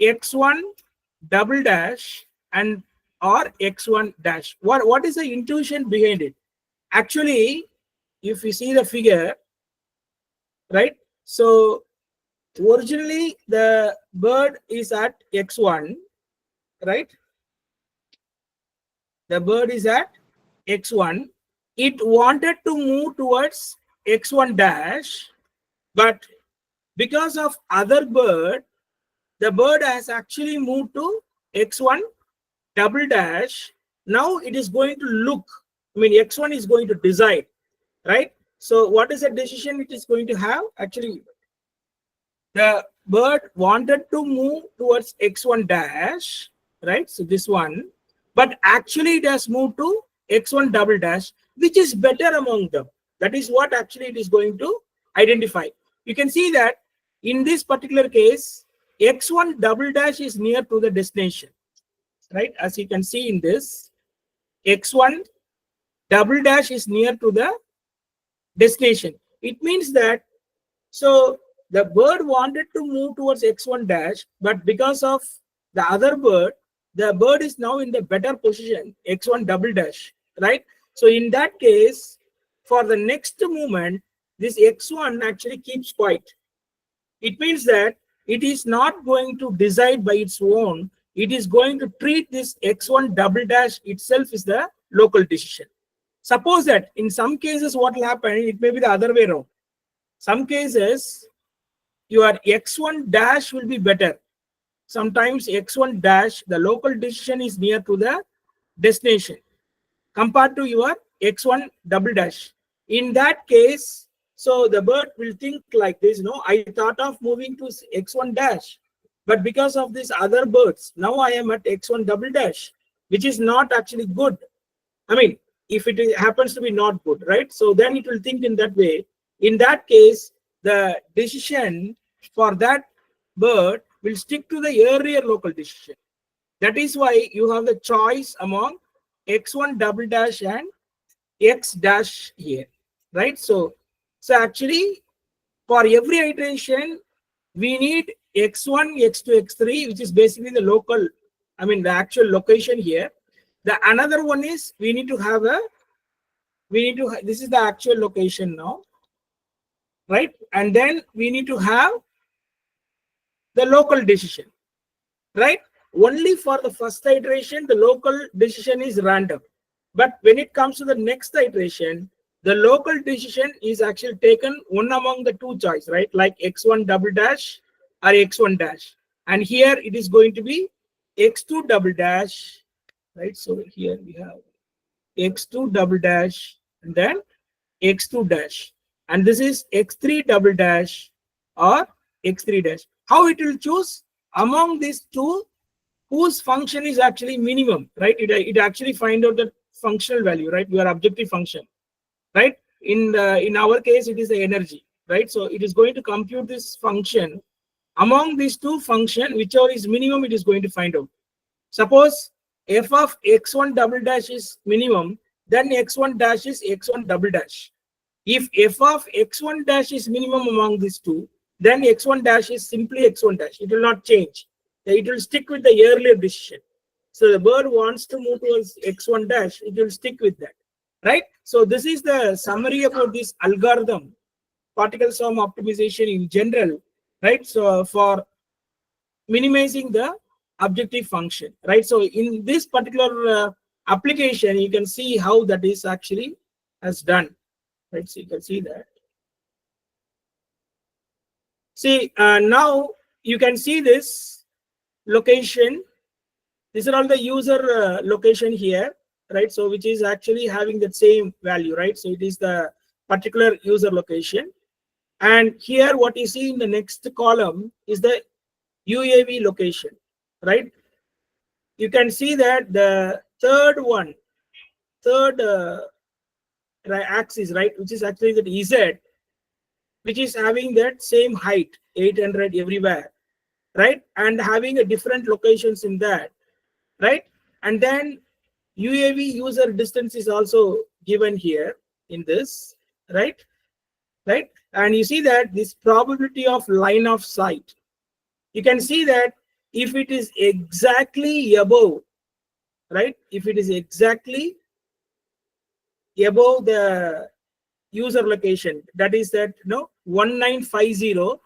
x1 double dash, and or x1 dash. What is the intuition behind it? Actually, if you see the figure, right? So originally the bird is at x1, right? The bird is at x1. It wanted to move towards x1 dash, but because of other bird, the bird has actually moved to x1 double dash. Now it is going to look, I mean, x1 is going to decide, right? So what is the decision it is going to have? Actually, the bird wanted to move towards x1 dash, right? So this one, but actually it has moved to x1 double dash, which is better among them. That is what actually it is going to identify. You can see that in this particular case, x1 double dash is near to the destination, right? As you can see in this, x1 double dash is near to the destination. It means that, so the bird wanted to move towards x1 dash, but because of the other bird, the bird is now in the better position, x1 double dash, right? So in that case, for the next movement, this x1 actually keeps quiet. It means that it is not going to decide by its own. It is going to treat this x1 double dash itself is the local decision. Suppose that in some cases what will happen, it may be the other way around. Some cases your x1 dash will be better. Sometimes x1 dash, the local decision is near to the destination compared to your x1 double dash. In that case, so the bird will think like this, no, I thought of moving to x1 dash, but because of these other birds, now I am at x1 double dash, which is not actually good. I mean, if it happens to be not good, right? So then it will think in that way. In that case, the decision for that bird will stick to the earlier local decision. That is why you have the choice among x1 double dash and x dash here, right? So actually for every iteration, we need x1, x2, x3, which is basically the local, I mean the actual location here. The another one is we need to have a, this is the actual location now, right? And then we need to have the local decision, right? Only for the first iteration, the local decision is random. But when it comes to the next iteration, the local decision is actually taken one among the two choice, right? Like x1 double dash or x1 dash. And here it is going to be x2 double dash, right? So here we have x2 double dash and then x2 dash. And this is x3 double dash or x3 dash. How it will choose? Among these two, whose function is actually minimum, right? It actually find out the functional value, right? Your objective function, right? In our case, it is the energy, right? So it is going to compute this function among these two function, whichever is minimum, it is going to find out. Suppose f of x1 double dash is minimum, then x1 dash is x1 double dash. If f of x1 dash is minimum among these two, then x1 dash is simply x1 dash. It will not change. It will stick with the earlier decision. So the bird wants to move towards x1 dash, it will stick with that, right? So this is the summary about this algorithm, particle sum optimization in general, right? So for minimizing the objective function, right? So in this particular application, you can see how that is actually has done, right? So you can see that. See, now you can see this location. These are all the user location here, right? So which is actually having the same value, right? So it is the particular user location. And here what you see in the next column is the UAV location, right? You can see that the third axis, right, which is actually the Z, which is having that same height, 800 everywhere, right? And having a different locations in that, right? And then UAV user distance is also given here in this, right? Right? And you see that this probability of line of sight, you can see that if it is exactly above, right? If it is exactly above the user location, that is that 1950,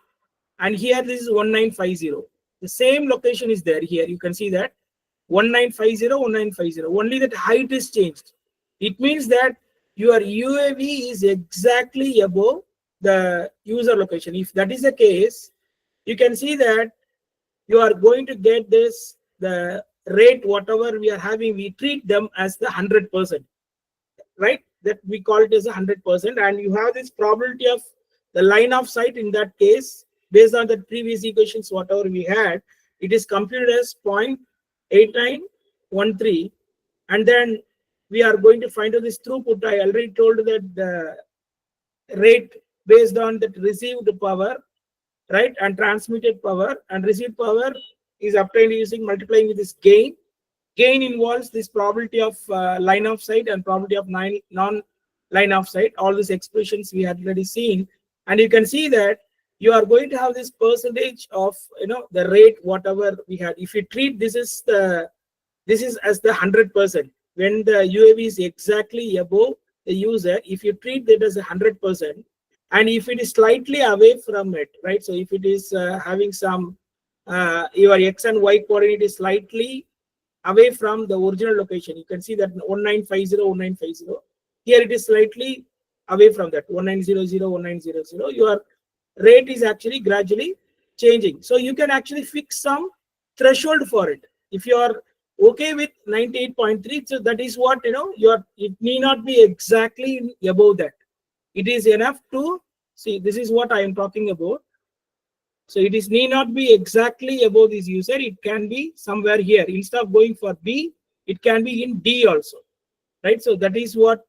and here this is 1950. The same location is there here. You can see that 1950, 1950. Only that height is changed. It means that your UAV is exactly above the user location. If that is the case, you can see that you are going to get this, the rate whatever we are having, we treat them as the 100%, right? That we call it as 100%, and you have this probability of the line of sight. In that case, based on the previous equations whatever we had, it is computed as 0.8913, and then we are going to find out this throughput. I already told that the rate based on that received power, right, and transmitted power, and received power is obtained using multiplying with this gain. Gain involves this probability of line of sight and probability of non-line of sight. All these expressions we had already seen, and you can see that you are going to have this percentage of the rate whatever we had. If you treat this is as the 100%, when the UAV is exactly above the user, if you treat that as 100%, and if it is slightly away from it, right? So if it is having some your x and y coordinate is slightly away from the original location, you can see that 1950, 1950. Here it is slightly away from that 1900, 1900. Your rate is actually gradually changing. So you can actually fix some threshold for it. If you are okay with 98.3, so that is what it need not be exactly above that. It is enough to see. This is what I am talking about. So it is need not be exactly above this user. It can be somewhere here. Instead of going for B, it can be in D also, right? So that is what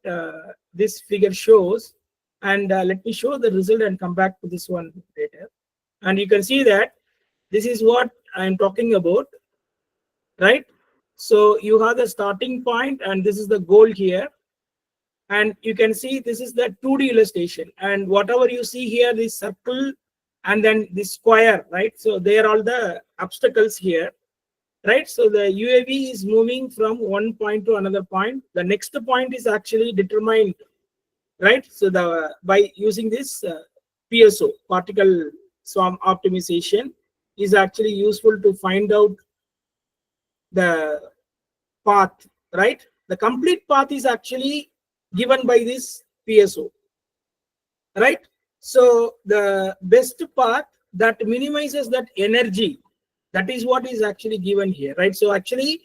this figure shows. And let me show the result and come back to this one later. And you can see that this is what I am talking about, right? So you have the starting point, and this is the goal here. And you can see this is the 2D illustration, and whatever you see here, this circle and then this square, right? So they are all the obstacles here, right? So the UAV is moving from one point to another point. The next point is actually determined, right? So by using this PSO, particle swarm optimization, is actually useful to find out the path, right? The complete path is actually given by this PSO, right? So the best path that minimizes that energy, that is what is actually given here, right? So actually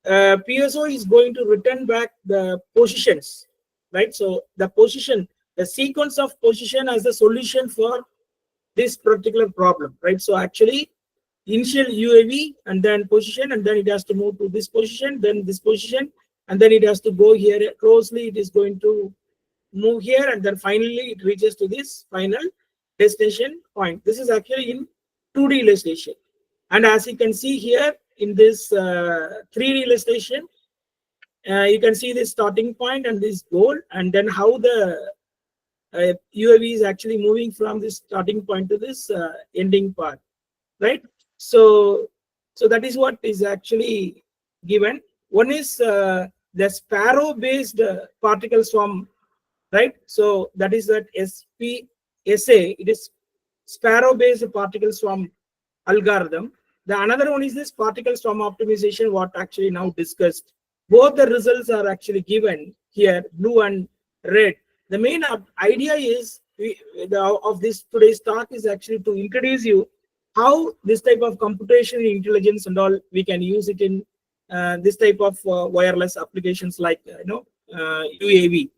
PSO is going to return back the positions, right? So the position, the sequence of position as the solution for this particular problem, right? So actually initial UAV and then position, and then it has to move to this position, then this position, and then it has to go here closely. It is going to move here, and then finally it reaches to this final destination point. This is actually in 2D illustration. And as you can see here in this 3D illustration, you can see this starting point and this goal, and then how the UAV is actually moving from this starting point to this ending part, right? So that is what is actually given. One is the sparrow based particle swarm, right? So that is that SPSA. It is sparrow based particle swarm algorithm. The another one is this particle swarm optimization, what actually now discussed. Both the results are actually given here, blue and red. The main idea is of this today's talk is actually to introduce you how this type of computational intelligence and all we can use it in this type of wireless applications like UAV,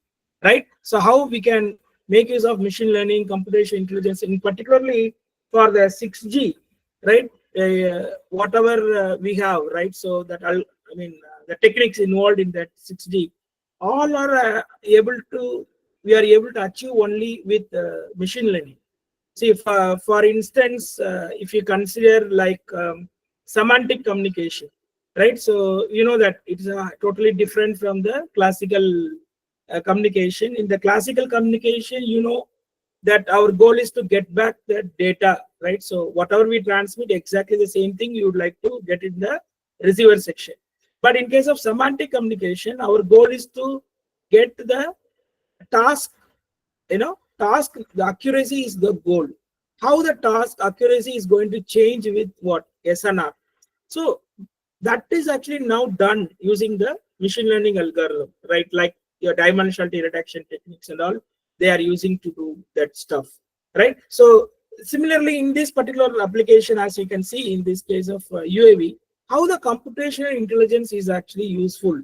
right? So how we can make use of machine learning, computational intelligence, in particularly for the 6G, right? Whatever we have, right? So that the techniques involved in that 6G, all are we are able to achieve only with machine learning. See, for instance, if you consider like semantic communication, right? So you know that it's totally different from the classical communication. In the classical communication, you know that our goal is to get back the data, right? So whatever we transmit, exactly the same thing you would like to get in the receiver section. But in case of semantic communication, our goal is to get the task, task, the accuracy is the goal. How the task accuracy is going to change with what? SNR. So that is actually now done using the machine learning algorithm, right? Like your dimensionality reduction techniques and all, they are using to do that stuff, right? So similarly, in this particular application, as you can see in this case of UAV, how the computational intelligence is actually useful,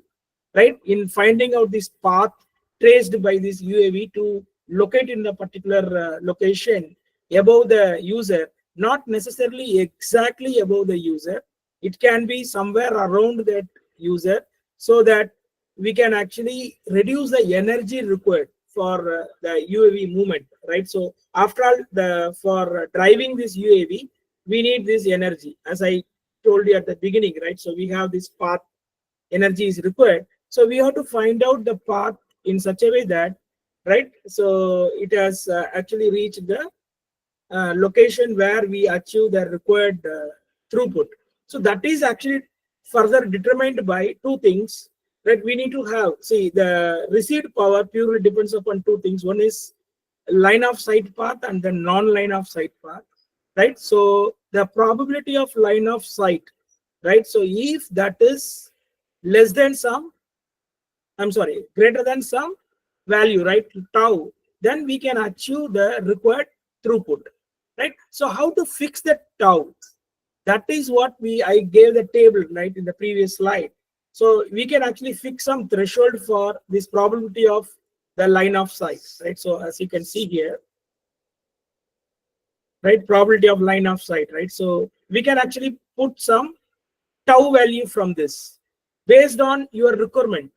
right? In finding out this path traced by this UAV to locate in the particular location above the user, not necessarily exactly above the user. It can be somewhere around that user, so that we can actually reduce the energy required for the UAV movement, right? So after all, for driving this UAV, we need this energy, as I told you at the beginning, right? So we have this path, energy is required. So we have to find out the path in such a way that, right? So it has actually reached the location where we achieve the required throughput. So that is actually further determined by two things, right? We need to have, see, the received power purely depends upon two things. One is line of sight path and the non-line of sight path, right? So the probability of line of sight, right? So if that is less than some, greater than some value, right, tau, then we can achieve the required throughput, right? So how to fix that tau? That is what I gave the table, right, in the previous slide. So we can actually fix some threshold for this probability of the line of sight, right? So as you can see here, right, probability of line of sight, right? So we can actually put some tau value from this based on your requirement.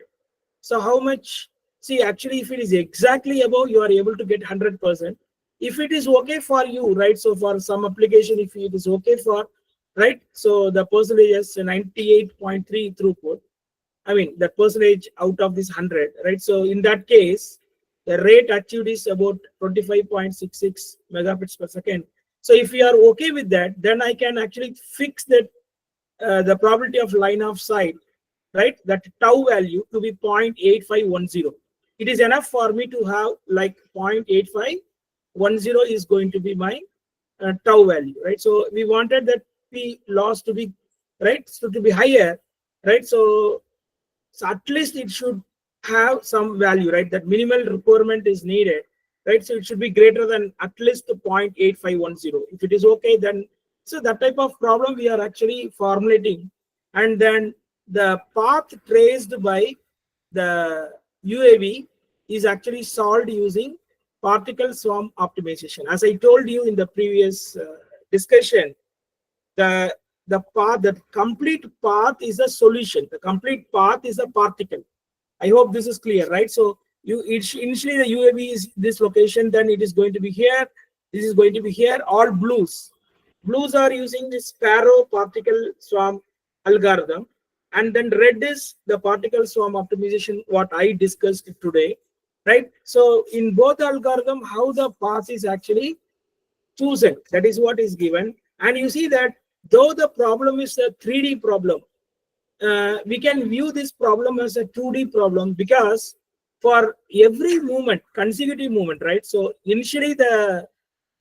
So how much, see, actually if it is exactly above, you are able to get 100%. If it is okay for you, right, so for some application, if it is okay for, right, so the percentage is 98.3 throughput, I mean the percentage out of this 100, right? So in that case, the rate achieved is about 25.66 megabits per second. So if you are okay with that, then I can actually fix that the probability of line of sight, right, that tau value to be 0.8510. It is enough for me to have like 0.8510 is going to be my tau value, right? So we wanted that P loss to be, right, so to be higher, right? So at least it should have some value, right? That minimal requirement is needed, right? So it should be greater than at least 0.8510. If it is okay, then so that type of problem we are actually formulating, and then the path traced by the UAV is actually solved using particle swarm optimization. As I told you in the previous discussion, the path, the complete path is a solution. The complete path is a particle. I hope this is clear, right? So initially the UAV is this location, then it is going to be here. This is going to be here. All blues. Blues are using this Sparrow particle swarm algorithm, and then red is the particle swarm optimization, what I discussed today, right? So in both algorithm, how the path is actually chosen, that is what is given. And you see that though the problem is a 3D problem, we can view this problem as a 2D problem, because for every movement, consecutive movement, right? So initially the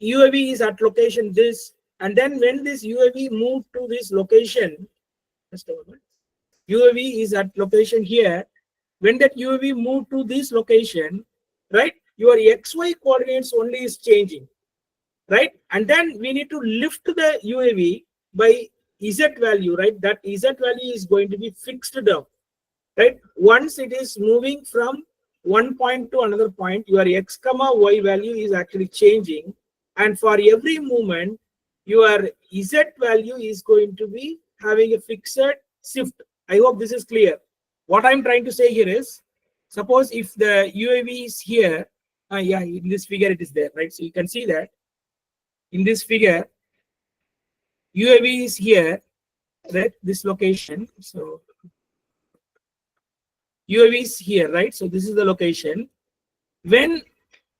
UAV is at location this, and then when this UAV moved to this location, just a moment, UAV is at location here. When that UAV moved to this location, right, your XY coordinates only is changing, right? And then we need to lift the UAV by Z value, right? That Z value is going to be fixed down, right? Once it is moving from one point to another point, your X comma Y value is actually changing. And for every movement, your Z value is going to be having a fixed shift. I hope this is clear. What I'm trying to say here is, suppose if the UAV is here, yeah, in this figure it is there, right? So you can see that in this figure, UAV is here, right? This location. So UAV is here, right? So this is the location. When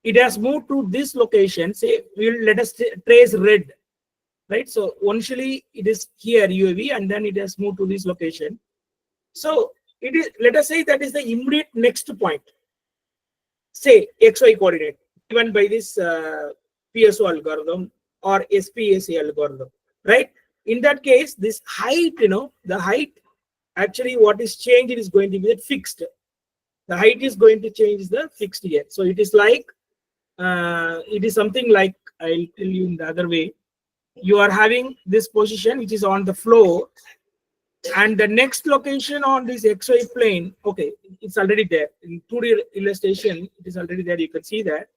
it has moved to this location, say let us trace red, right? So initially it is here UAV, and then it has moved to this location. So it is, let us say that is the immediate next point, say XY coordinate given by this PSO algorithm or SPAC algorithm, right? In that case, this height, the height actually what is changed is going to be fixed. The height is going to change the fixed here. So it is like, it is something like, I'll tell you in the other way. You are having this position which is on the floor, and the next location on this XY plane, okay, it's already there. In 2D illustration, it is already there. You can see that.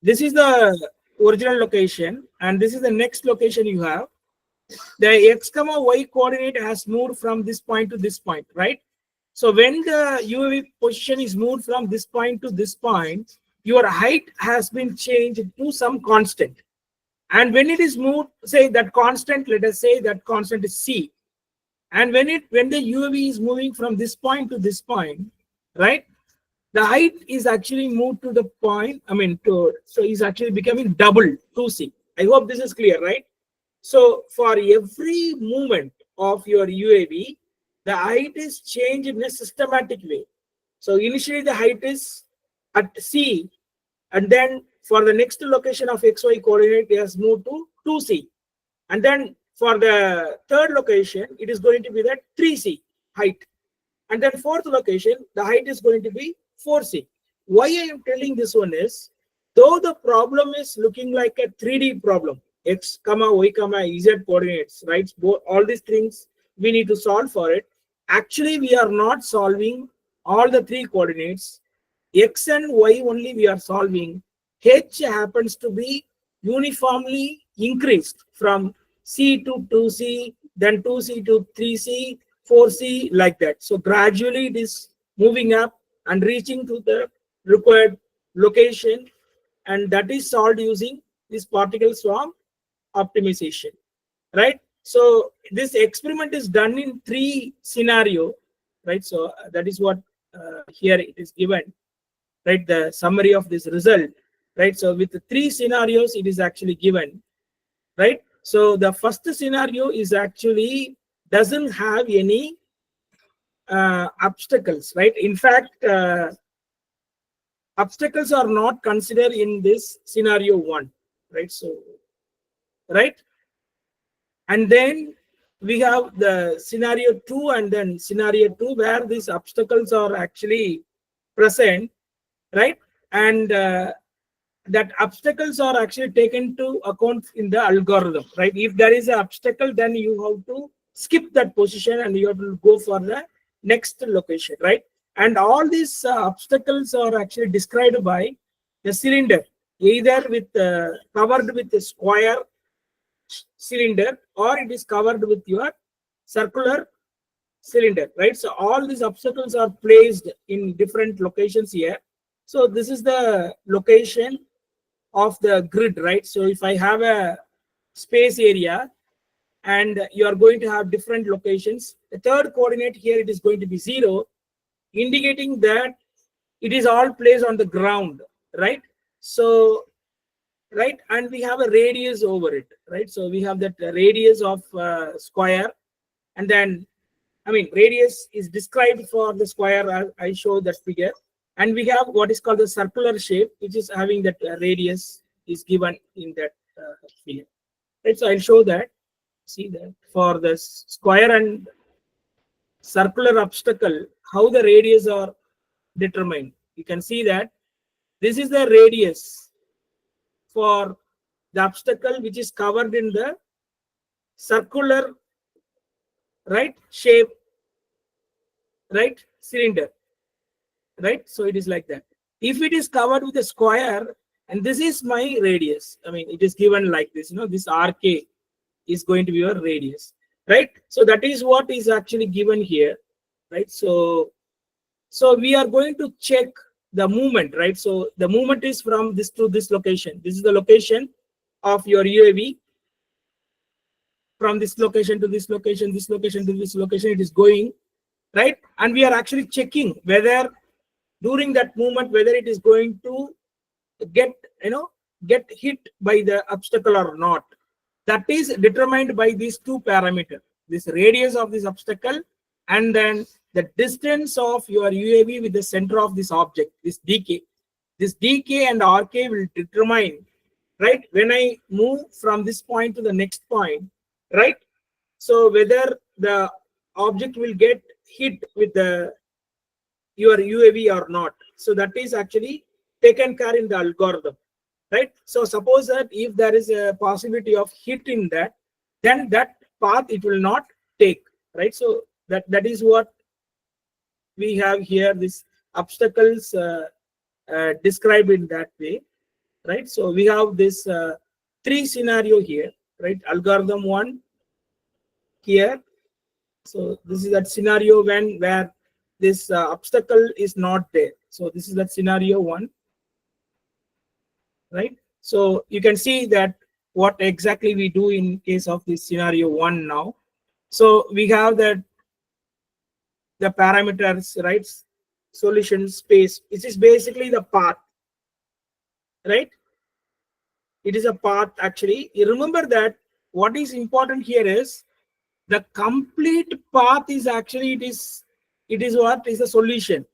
This is the original location, and this is the next location you have. The X, Y coordinate has moved from this point to this point, right? So when the UAV position is moved from this point to this point, your height has been changed to some constant. And when it is moved, say that constant, let us say that constant is C. And when the UAV is moving from this point to this point, right, the height is actually moved to the point, so is actually becoming double 2C. I hope this is clear, right? So for every movement of your UAV, the height is changed in a systematic way. So initially the height is at C, and then for the next location of XY coordinate, it has moved to 2C. And then for the third location, it is going to be that 3C height. And then fourth location, the height is going to be 4C. Why I am telling this one is, though the problem is looking like a 3D problem, X, Y, Z coordinates, right? All these things we need to solve for it. Actually, we are not solving all the three coordinates. X and Y only we are solving. H happens to be uniformly increased from C to 2C, then 2C to 3C, 4C, like that. So gradually it is moving up and reaching to the required location, and that is solved using this particle swarm optimization, right? So this experiment is done in 3 scenarios, right? So that is what here it is given, right? The summary of this result, right? So with the 3 scenarios, it is actually given, right? So the first scenario is actually doesn't have any obstacles, right? In fact, obstacles are not considered in this scenario 1, right? So, right? And then we have the scenario 2 and then scenario 2 where these obstacles are actually present, right? And that obstacles are actually taken to account in the algorithm, right? If there is an obstacle, then you have to skip that position and you have to go for the next location, right? And all these obstacles are actually described by the cylinder, either with covered with a square cylinder or it is covered with your circular cylinder, right? So all these obstacles are placed in different locations here. So this is the location of the grid, right? So if I have a space area and you are going to have different locations, the third coordinate here, it is going to be 0, indicating that it is all placed on the ground, right? So, right, and we have a radius over it, right? So we have that radius of square, and then radius is described for the square. I show that figure, and we have what is called the circular shape, which is having that radius is given in that figure, right? So I'll show that. See that for the square and circular obstacle, how the radius are determined. You can see that this is the radius for the obstacle which is covered in the circular, right, shape, right, cylinder, right? So it is like that. If it is covered with a square, and this is my radius, it is given like this, this RK is going to be your radius, right? So that is what is actually given here, right? So we are going to check the movement, right? So the movement is from this to this location. This is the location of your UAV. From this location to this location, this location to this location, it is going, right? And we are actually checking whether during that movement, whether it is going to get hit by the obstacle or not. That is determined by these 2 parameters, this radius of this obstacle, and then the distance of your UAV with the center of this object, this DK. This DK and RK will determine, right, when I move from this point to the next point, right? So whether the object will get hit with your UAV or not. So that is actually taken care in the algorithm, right? So suppose that if there is a possibility of hit in that, then that path it will not take, right? So that is what we have here, this obstacles described in that way, right? So we have this three scenario here, right? Algorithm 1 here. So this is that scenario where this obstacle is not there. So this is that scenario 1, right? So you can see that what exactly we do in case of this scenario 1 now. So we have that the parameters, right? Solution space, which is basically the path, right? It is a path actually. You remember that what is important here is the complete path is actually, it is what is the solution.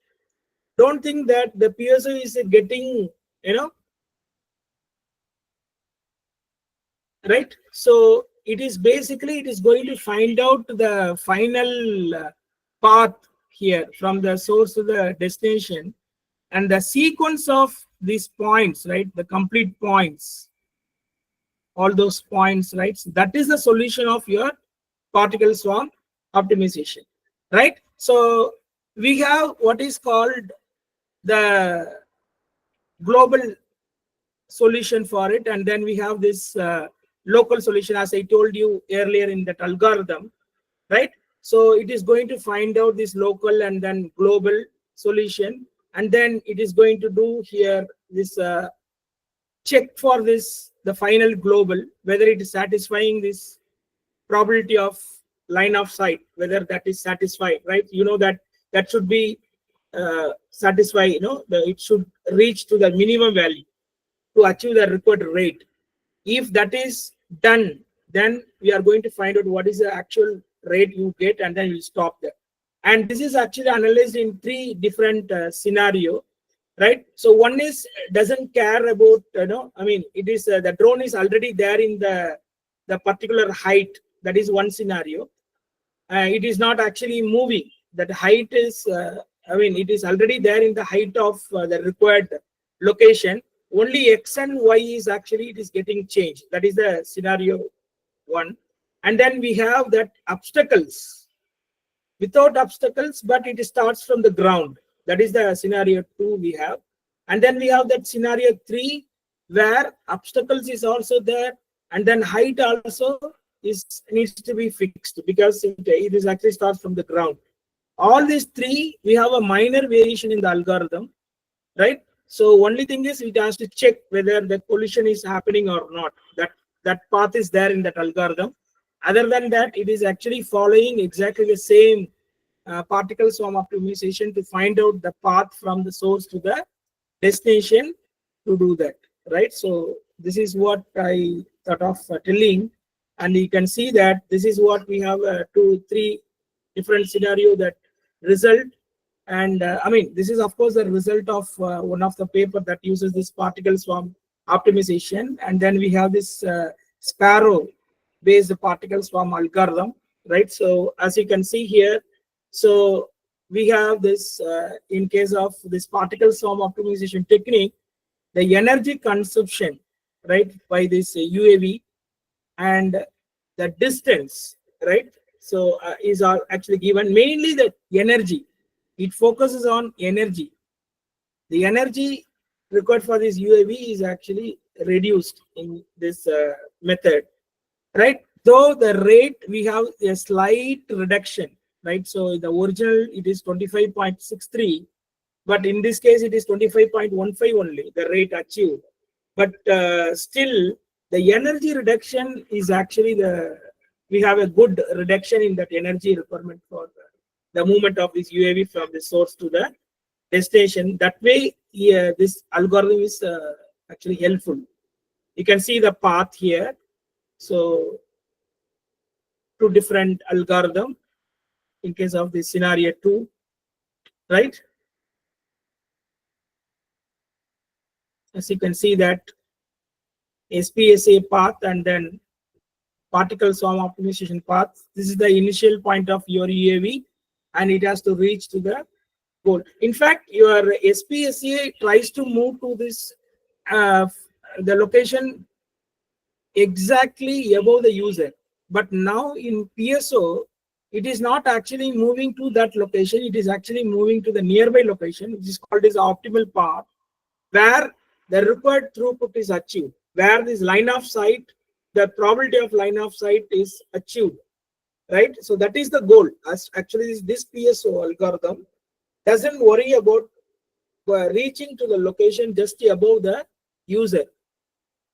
Don't think that the PSO is getting, right? So it is basically, it is going to find out the final path here from the source to the destination, and the sequence of these points, right? The complete points, all those points, right? So that is the solution of your particle swarm optimization, right? So we have what is called the global solution for it, and then we have this local solution, as I told you earlier in that algorithm, right? So it is going to find out this local and then global solution, and then it is going to do here this check for this the final global, whether it is satisfying this probability of line of sight, whether that is satisfied, right? You know that that should be satisfied, it should reach to the minimum value to achieve the required rate. If that is done, then we are going to find out what is the actual rate you get, and then we'll stop there. And this is actually analyzed in three different scenario, right? So one is doesn't care about, I mean, it is the drone is already there in the particular height. That is one scenario. It is not actually moving. That height is, I mean, it is already there in the height of the required location. Only X and Y is actually, it is getting changed. That is the scenario 1. And then we have that obstacles, without obstacles, but it starts from the ground. That is the scenario 2 we have. And then we have that scenario 3 where obstacles is also there, and then height also needs to be fixed because it is actually starts from the ground. All these three, we have a minor variation in the algorithm, right? So only thing is it has to check whether the collision is happening or not. That path is there in that algorithm. Other than that, it is actually following exactly the same particle swarm optimization to find out the path from the source to the destination to do that, right? So this is what I thought of telling, and you can see that this is what we have 2-3 different scenario that result. And I mean, this is of course the result of one of the paper that uses this particle swarm optimization, and then we have this Sparrow based particle swarm algorithm, right? So as you can see here, so we have this in case of this particle swarm optimization technique, the energy consumption, right, by this UAV and the distance, right? So is actually given, mainly the energy. It focuses on energy. The energy required for this UAV is actually reduced in this method, right? Though the rate, we have a slight reduction, right? So the original, it is 25.63, but in this case, it is 25.15 only, the rate achieved. But still, the energy reduction is actually we have a good reduction in that energy requirement for the movement of this UAV from the source to the destination. That way, yeah, this algorithm is actually helpful. You can see the path here. So two different algorithm in case of this scenario 2, right? As you can see that SPSA path and then particle swarm optimization path. This is the initial point of your UAV, and it has to reach to the goal. In fact, your SPSA tries to move to this the location exactly above the user, but now in PSO, it is not actually moving to that location. It is actually moving to the nearby location, which is called as optimal path, where the required throughput is achieved, where this line of sight, the probability of line of sight is achieved, right? So that is the goal. As actually this PSO algorithm doesn't worry about reaching to the location just above the user.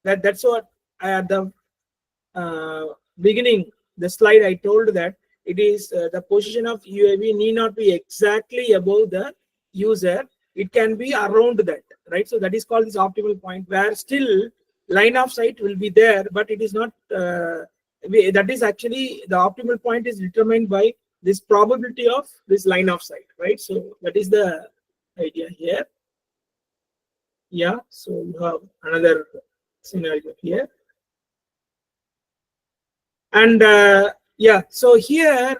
That's what at the beginning, the slide I told that it is the position of UAV need not be exactly above the user. It can be around that, right? So that is called this optimal point, where still line of sight will be there, but it is not. That is actually the optimal point is determined by this probability of this line of sight, right? So that is the idea here. Yeah. So you have another scenario here. And yeah, so here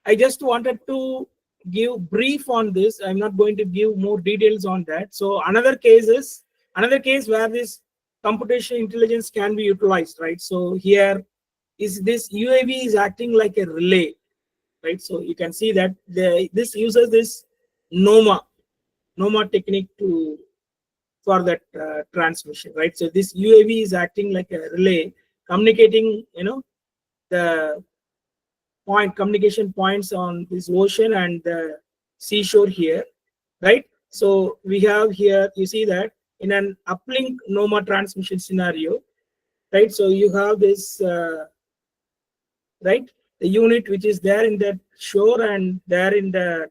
I just wanted to give brief on this. I'm not going to give more details on that. So another case where this computational intelligence can be utilized, right? So here is this UAV is acting like a relay, right? So you can see that this uses this NOMA technique for that transmission, right? So this UAV is acting like a relay, communicating, the communication points on this ocean and the seashore here, right? So we have here, you see that in an uplink NOMA transmission scenario, right? So you have this, right, the unit which is there in the shore and there in the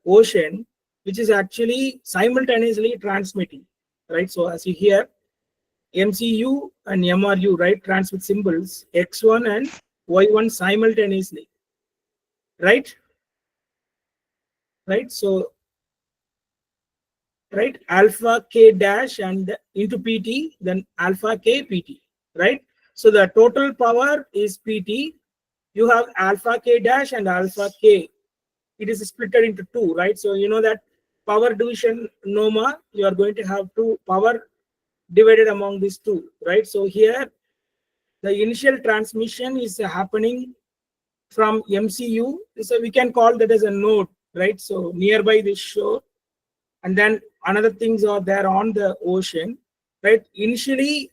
ocean, which is actually simultaneously transmitting, right? So as you hear, MCU and MRU, right, transmit symbols X1 and Y1 simultaneously, right? Right. So, right, alpha K dash and into PT, then alpha K PT, right? So the total power is PT. You have alpha K dash and alpha K. It is split into two, right? So you know that power division NOMA, you are going to have two power divided among these two, right? So here the initial transmission is happening from MCU. So we can call that as a node, right? So nearby this shore, and then another things are there on the ocean, right? Initially,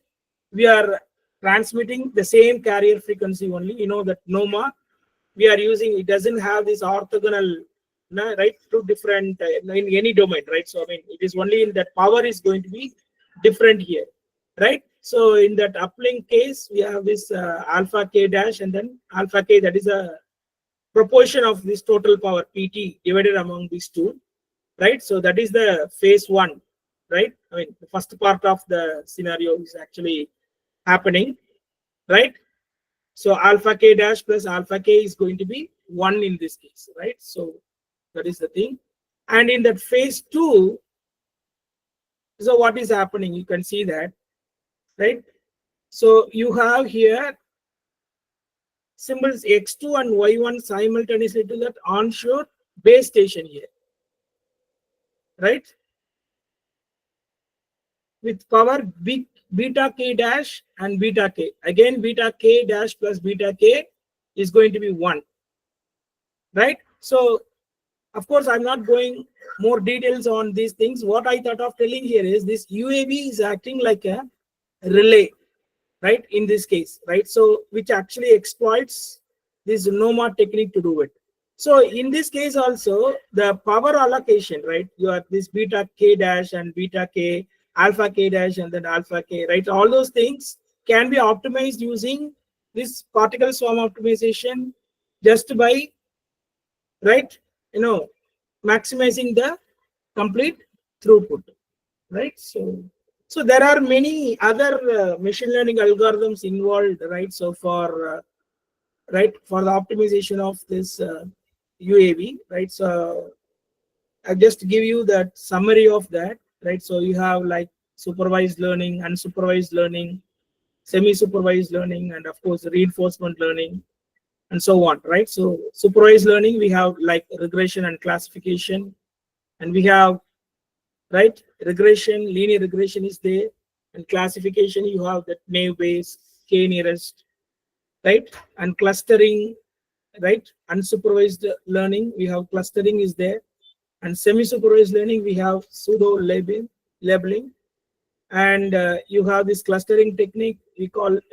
we are transmitting the same carrier frequency only. You know that NOMA we are using, it doesn't have this orthogonal, right? Two different in any domain, right? So I mean, it is only in that power is going to be different here, right? So in that uplink case, we have this alpha K dash and then alpha K, that is a proportion of this total power PT divided among these two, right? So that is the phase one, right? I mean, the first part of the scenario is actually happening, right? So alpha K dash plus alpha K is going to be 1 in this case, right? So that is the thing. And in that phase two, so what is happening? You can see that, right? So you have here symbols X2 and Y1 simultaneously to that onshore base station here, right? With power beta K dash and beta K. Again, beta K dash plus beta K is going to be 1, right? So, of course, I'm not going more details on these things. What I thought of telling here is this UAV is acting like a relay, right? In this case, right? So, which actually exploits this NOMA technique to do it. So in this case also, the power allocation, right? You have this beta K dash and beta K, alpha K dash and then alpha K, right? All those things can be optimized using this particle swarm optimization just by, right, maximizing the complete throughput, right? So there are many other machine learning algorithms involved, right? So for right, for the optimization of this UAV, right? So I just give you that summary of that, right? So you have like supervised learning, unsupervised learning, semi-supervised learning, and of course reinforcement learning, and so on, right? So supervised learning, we have like regression and classification, and we have, right, regression, linear regression is there, and classification, you have that naive Bayes, k nearest, right, and clustering, right, unsupervised learning, we have clustering is there, and semi-supervised learning, we have pseudo labeling, and you have this clustering technique,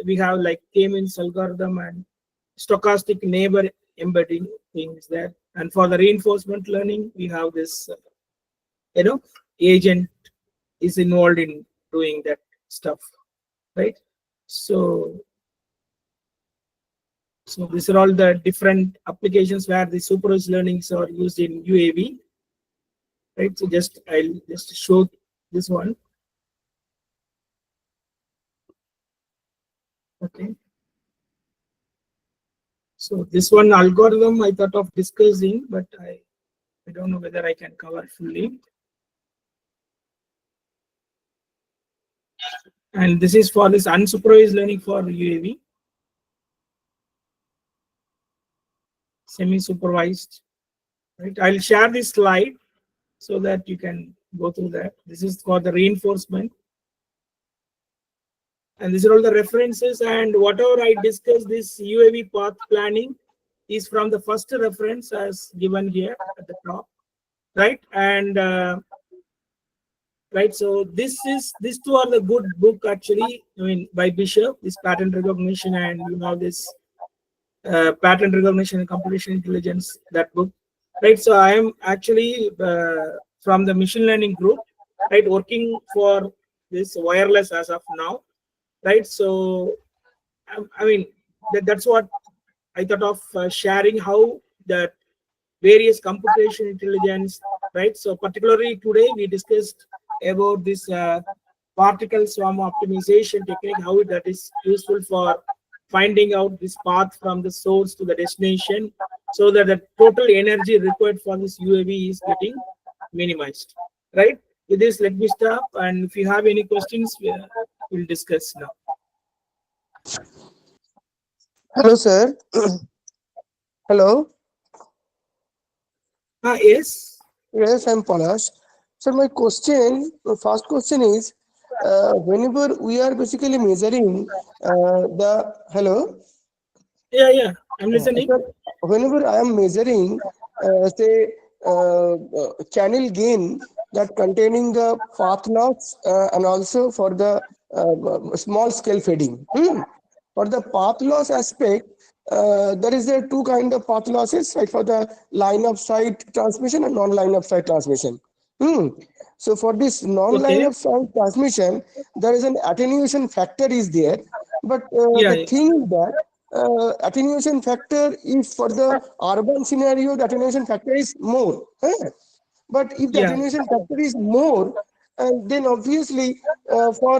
we have like k-means algorithm and stochastic neighbor embedding things there, and for the reinforcement learning, we have this agent is involved in doing that stuff, right? So these are all the different applications where the supervised learnings are used in UAV, right? So I'll just show this one. Okay. So this one algorithm I thought of discussing, but I don't know whether I can cover fully. And this is for this unsupervised learning for UAV, semi-supervised, right? I'll share this slide so that you can go through that. This is for the reinforcement. And these are all the references, and whatever I discussed, this UAV path planning is from the first reference as given here at the top, right? And right, so these two are the good book actually, I mean, by Bishop, this pattern recognition, and you have this pattern recognition and computation intelligence, that book, right? So I am actually from the machine learning group, right, working for this wireless as of now, right? So I mean, that's what I thought of sharing, how that various computation intelligence, right? So particularly today we discussed about this particle swarm optimization technique, how that is useful for finding out this path from the source to the destination, so that the total energy required for this UAV is getting minimized, right? With this, let me stop, and if you have any questions, we'll discuss now. Hello, sir. Hello. Yes. Yes, I'm Palash. So my question, the first question is, whenever we are basically measuring hello. Yeah, I'm listening. Sir, whenever I am measuring, say, channel gain that containing the path loss and also for the small scale fading. For the path loss aspect, there is a two kind of path losses, right? For the line of sight transmission and non-line of sight transmission. So for this non-line Okay. of sight transmission, there is an attenuation factor is there, but the Yeah. thing is that attenuation factor is for the urban scenario, the attenuation factor is more. But if the Yeah. attenuation factor is more, then obviously for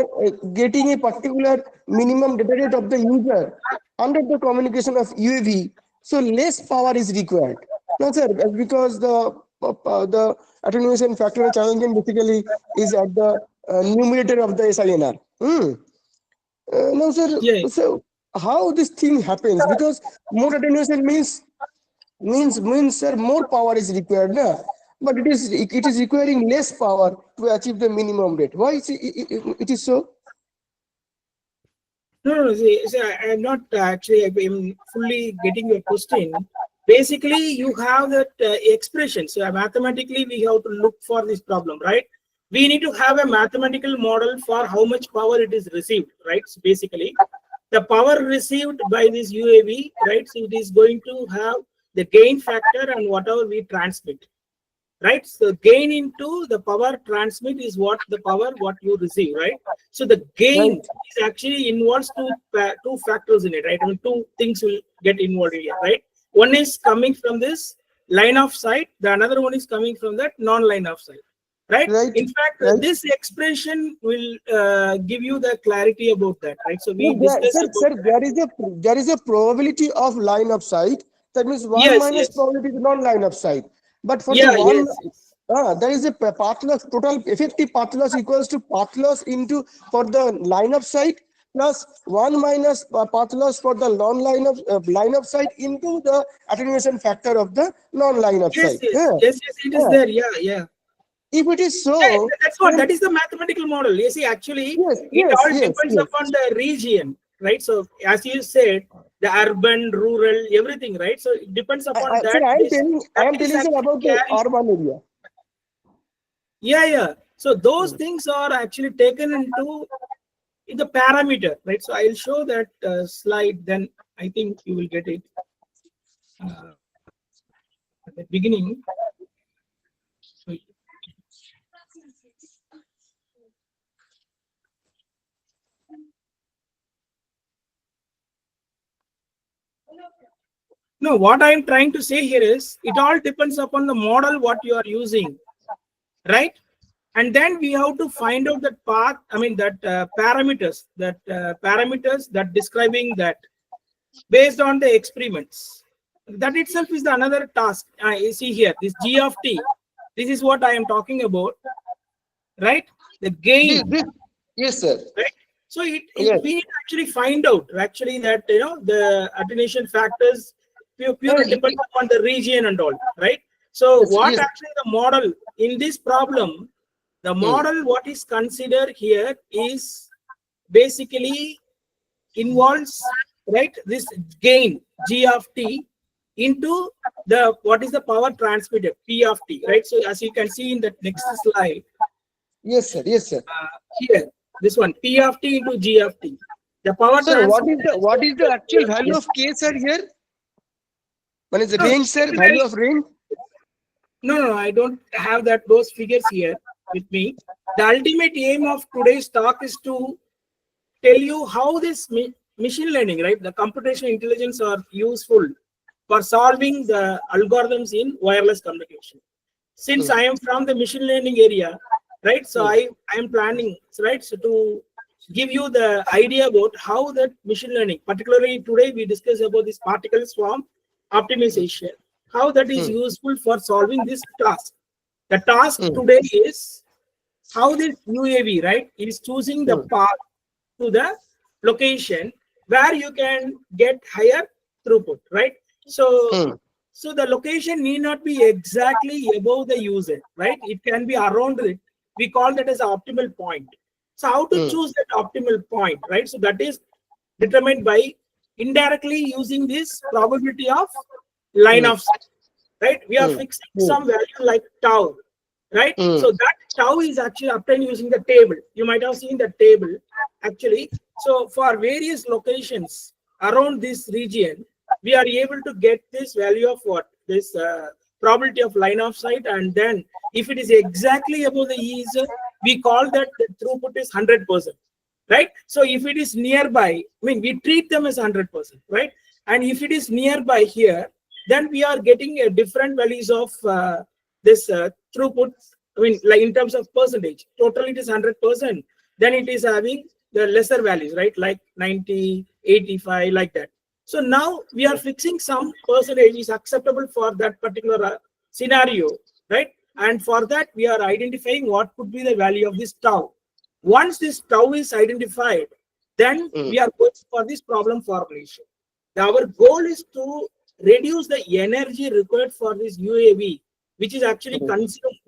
getting a particular minimum data rate of the user under the communication of UAV, so less power is required. No, sir, because the attenuation factor of channel gain basically is at the numerator of the SINR. No, sir. Yeah. So how this thing happens? Because more attenuation means sir, more power is required, na? But it is requiring less power to achieve the minimum rate. Why it is so? No, see, I'm not actually, I'm fully getting your question. Basically, you have that expression. So mathematically, we have to look for this problem, right? We need to have a mathematical model for how much power it is received, right? So basically, the power received by this UAV, right? So it is going to have the gain factor and whatever we transmit, right? So gain into the power transmit is what you receive, right? So the gain Right. is actually involves two factors in it, right? I mean, two things will get involved here, right? One is coming from this line of sight, the another one is coming from that non-line of sight, right? Right. In fact, Right. this expression will give you the clarity about that, right? So we No, there, discussed about sir, that. there is a probability of line of sight. That means one Yes, minus yes. probability is not line of sight. But for the Yeah, one, yes, yes. there is a path loss, total effective path loss equals to path loss into for the line of sight plus 1 minus path loss for the line of sight into the attenuation factor of the non-line of Yes, sight. yes, Yeah. yes, yes, it is Yeah. there. Yeah, yeah. If it is Yeah, so, that's what, then that is the mathematical model. You see, actually, yes, it yes, all yes, depends yes. upon the region, right? So, as you said, the urban, rural, everything, right? So, it depends upon Sir, that. This I that am is telling sir actually about the carry. urban area. Yeah, yeah. So, those things are actually taken into in the parameter, right? So, I'll show that slide. Then I think you will get it at the beginning. So, no, what I am trying to say here is it all depends upon the model what you are using, right? And then we have to find out that path, I mean that parameters that describing that based on the experiments. That itself is the another task. You see here, this G of t, this is what I am talking about, right? The gain, Yes, sir. right? So Yes. we need to actually find out actually that the attenuation factors pure depend upon the region and all, right? So Yes, what yes. actually the model in this problem, the model what is considered here is basically involves, right, this gain G of t into the what is the power transmitted P of t, right? So as you can see in the next slide, Yes, sir. Yes, sir. here this one P of t into G of t, the power Sir, transmitted what is the actual value yes. of K, sir, here? What is the No, range, sir? Value of range? no, I don't have that those figures here with me. The ultimate aim of today's talk is to tell you how this machine learning, right, the computational intelligence are useful for solving the algorithms in wireless communication. Since I am from the machine learning area, right, so I am planning, right, so to give you the idea about how that machine learning, particularly today we discuss about this particle swarm optimization, how that is useful for solving this task. The task today is how this UAV, right, is choosing the path to the location where you can get higher throughput, right? So, so the location need not be exactly above the user, right? It can be around it. We call that as an optimal point. So how to choose that optimal point, right? So that is determined by indirectly using this probability of line of sight, right? We are fixing some value like tau, right? So that tau is actually obtained using the table. You might have seen the table actually. So for various locations around this region, we are able to get this value of what? This probability of line of sight, and then if it is exactly above the user, we call that the throughput is 100%, right? So if it is nearby, I mean, we treat them as 100%, right? And if it is nearby here, then we are getting a different values of this throughput. I mean, like in terms of percentage, total it is 100%. Then it is having the lesser values, right? Like 90, 85, like that. So now we are fixing some percentage is acceptable for that particular scenario, right? And for that, we are identifying what could be the value of this tau. Once this tau is identified, then we are going for this problem formulation. Our goal is to reduce the energy required for this UAV, which is actually consumed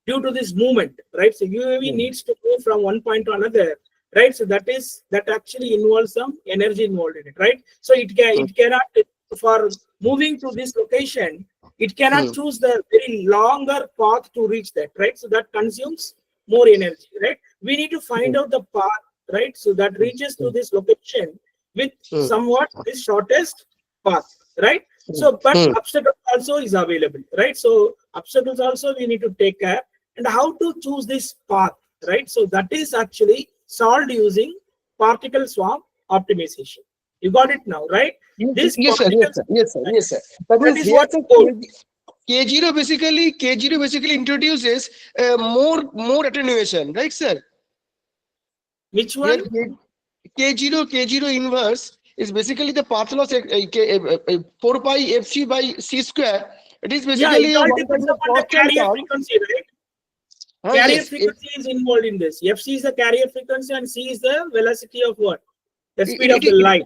due to this movement, right? So UAV needs to move from one point to another, right? So that actually involves some energy involved in it, right? So it cannot, for moving to this location, it cannot choose the very longer path to reach that, right? So that consumes more energy, right? We need to find out the path, right? So that reaches to this location with somewhat this shortest path, right? So, but obstacle also is available, right? So obstacles also we need to take care, and how to choose this path, right? So that is actually solved using particle swarm optimization. You got it now, right? This Yes, sir. particle, Yes, sir. Yes, sir. Yes, sir. That that means is here, what the code. K0 basically introduces more attenuation, right, sir? Which Here one? K0 inverse is basically the path loss 4 pi fc by c square. It is Yeah, it basically all one depends kind of upon the constant carrier term. frequency, right? Carrier Yes, frequency is involved in this. FC is the carrier frequency and C is the velocity of what? The speed of the it, light.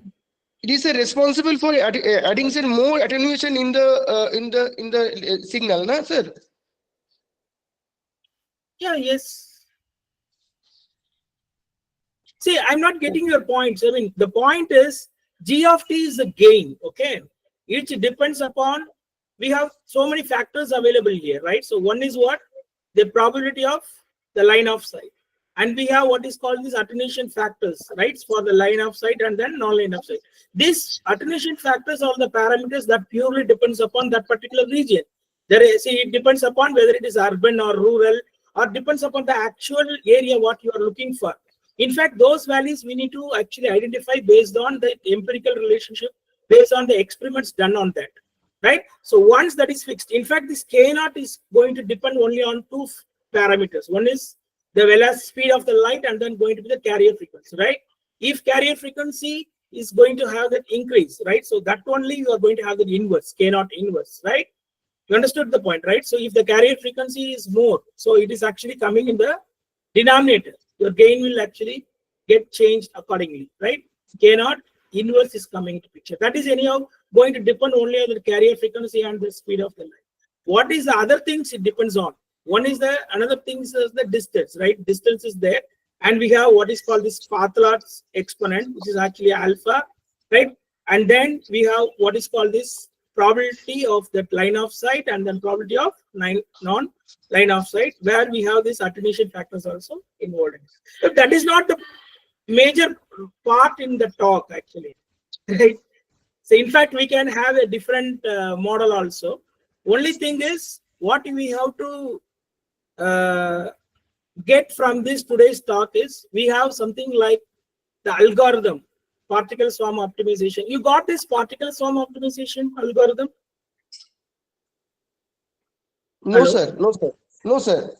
it is responsible for adding some more attenuation in the signal, na, sir? Yeah, yes. See, I'm not getting your points. I mean, the point is G of t is the gain, okay? It depends upon, we have so many factors available here, right? So one is what? The probability of the line of sight. And we have what is called these attenuation factors, right? For the line of sight and then non-line of sight. These attenuation factors are the parameters that purely depends upon that particular region. There is, see, it depends upon whether it is urban or rural, or depends upon the actual area what you are looking for. In fact, those values we need to actually identify based on the empirical relationship, based on the experiments done on that, right? So once that is fixed, in fact, this K naught is going to depend only on two parameters. One is the velocity speed of the light and then going to be the carrier frequency, right? If carrier frequency is going to have that increase, right? So that only you are going to have the inverse, K naught inverse, right? You understood the point, right? So if the carrier frequency is more, so it is actually coming in the denominator. Your gain will actually get changed accordingly, right? K naught inverse is coming into picture. That is anyhow going to depend only on the carrier frequency and the speed of the light. What is the other things it depends on? One is another thing is the distance, right? Distance is there, and we have what is called this path loss exponent, which is actually alpha, right? And then we have what is called this probability of that line of sight and then probability of non-line of sight, where we have this attenuation factors also involved. So that is not the major part in the talk actually, right? So in fact, we can have a different model also. Only thing is what we have to get from this today's talk is we have something like the algorithm, particle swarm optimization. You got this particle swarm optimization algorithm? No, Hello? sir. No, sir. No, sir.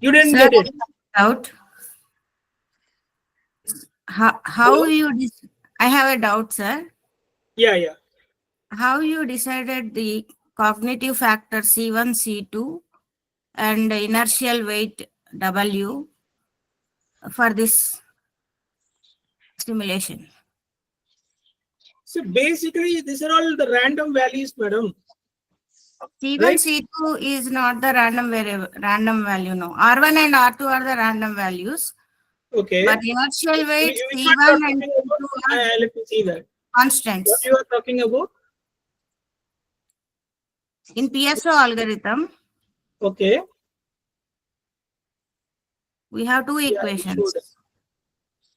You didn't Sir, get it. doubt. How Hello? I have a doubt, sir. Yeah. How you decided the cognitive factor C1, C2 and inertial weight W for this simulation? So basically, these are all the random values, madam. C1, Right? C2 is not the random value, no. R1 and R2 are the random values. Okay. But inertial weight Which C1 one you are and talking about? C2 are Let me see that. What constants. you are talking about? In PSO algorithm, Okay. we have two Yeah, it equations. showed.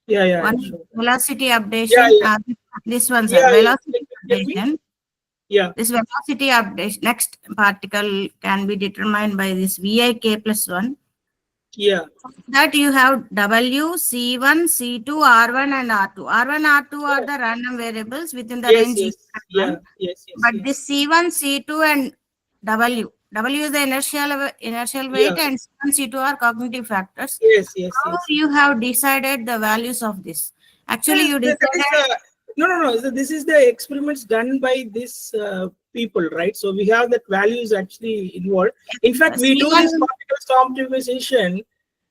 Yeah. One It is showed. velocity Yeah. updation. This one, sir. Yeah. Velocity Tell me. updation. Yeah. This velocity updation, next particle can be determined by this VIK plus 1. Yeah. That you have W, C1, C2, R1 and R2. R1, R2 are the random variables within the range. Yeah. Yes. But this C1, C2 and W is the inertial weight Yeah. and C1, C2 are cognitive factors. Yes. How you have decided the values of this? Actually, you That is decided. no. So this is the experiments done by these people, right? So we have that values actually involved. In fact, we do this C1, particle optimization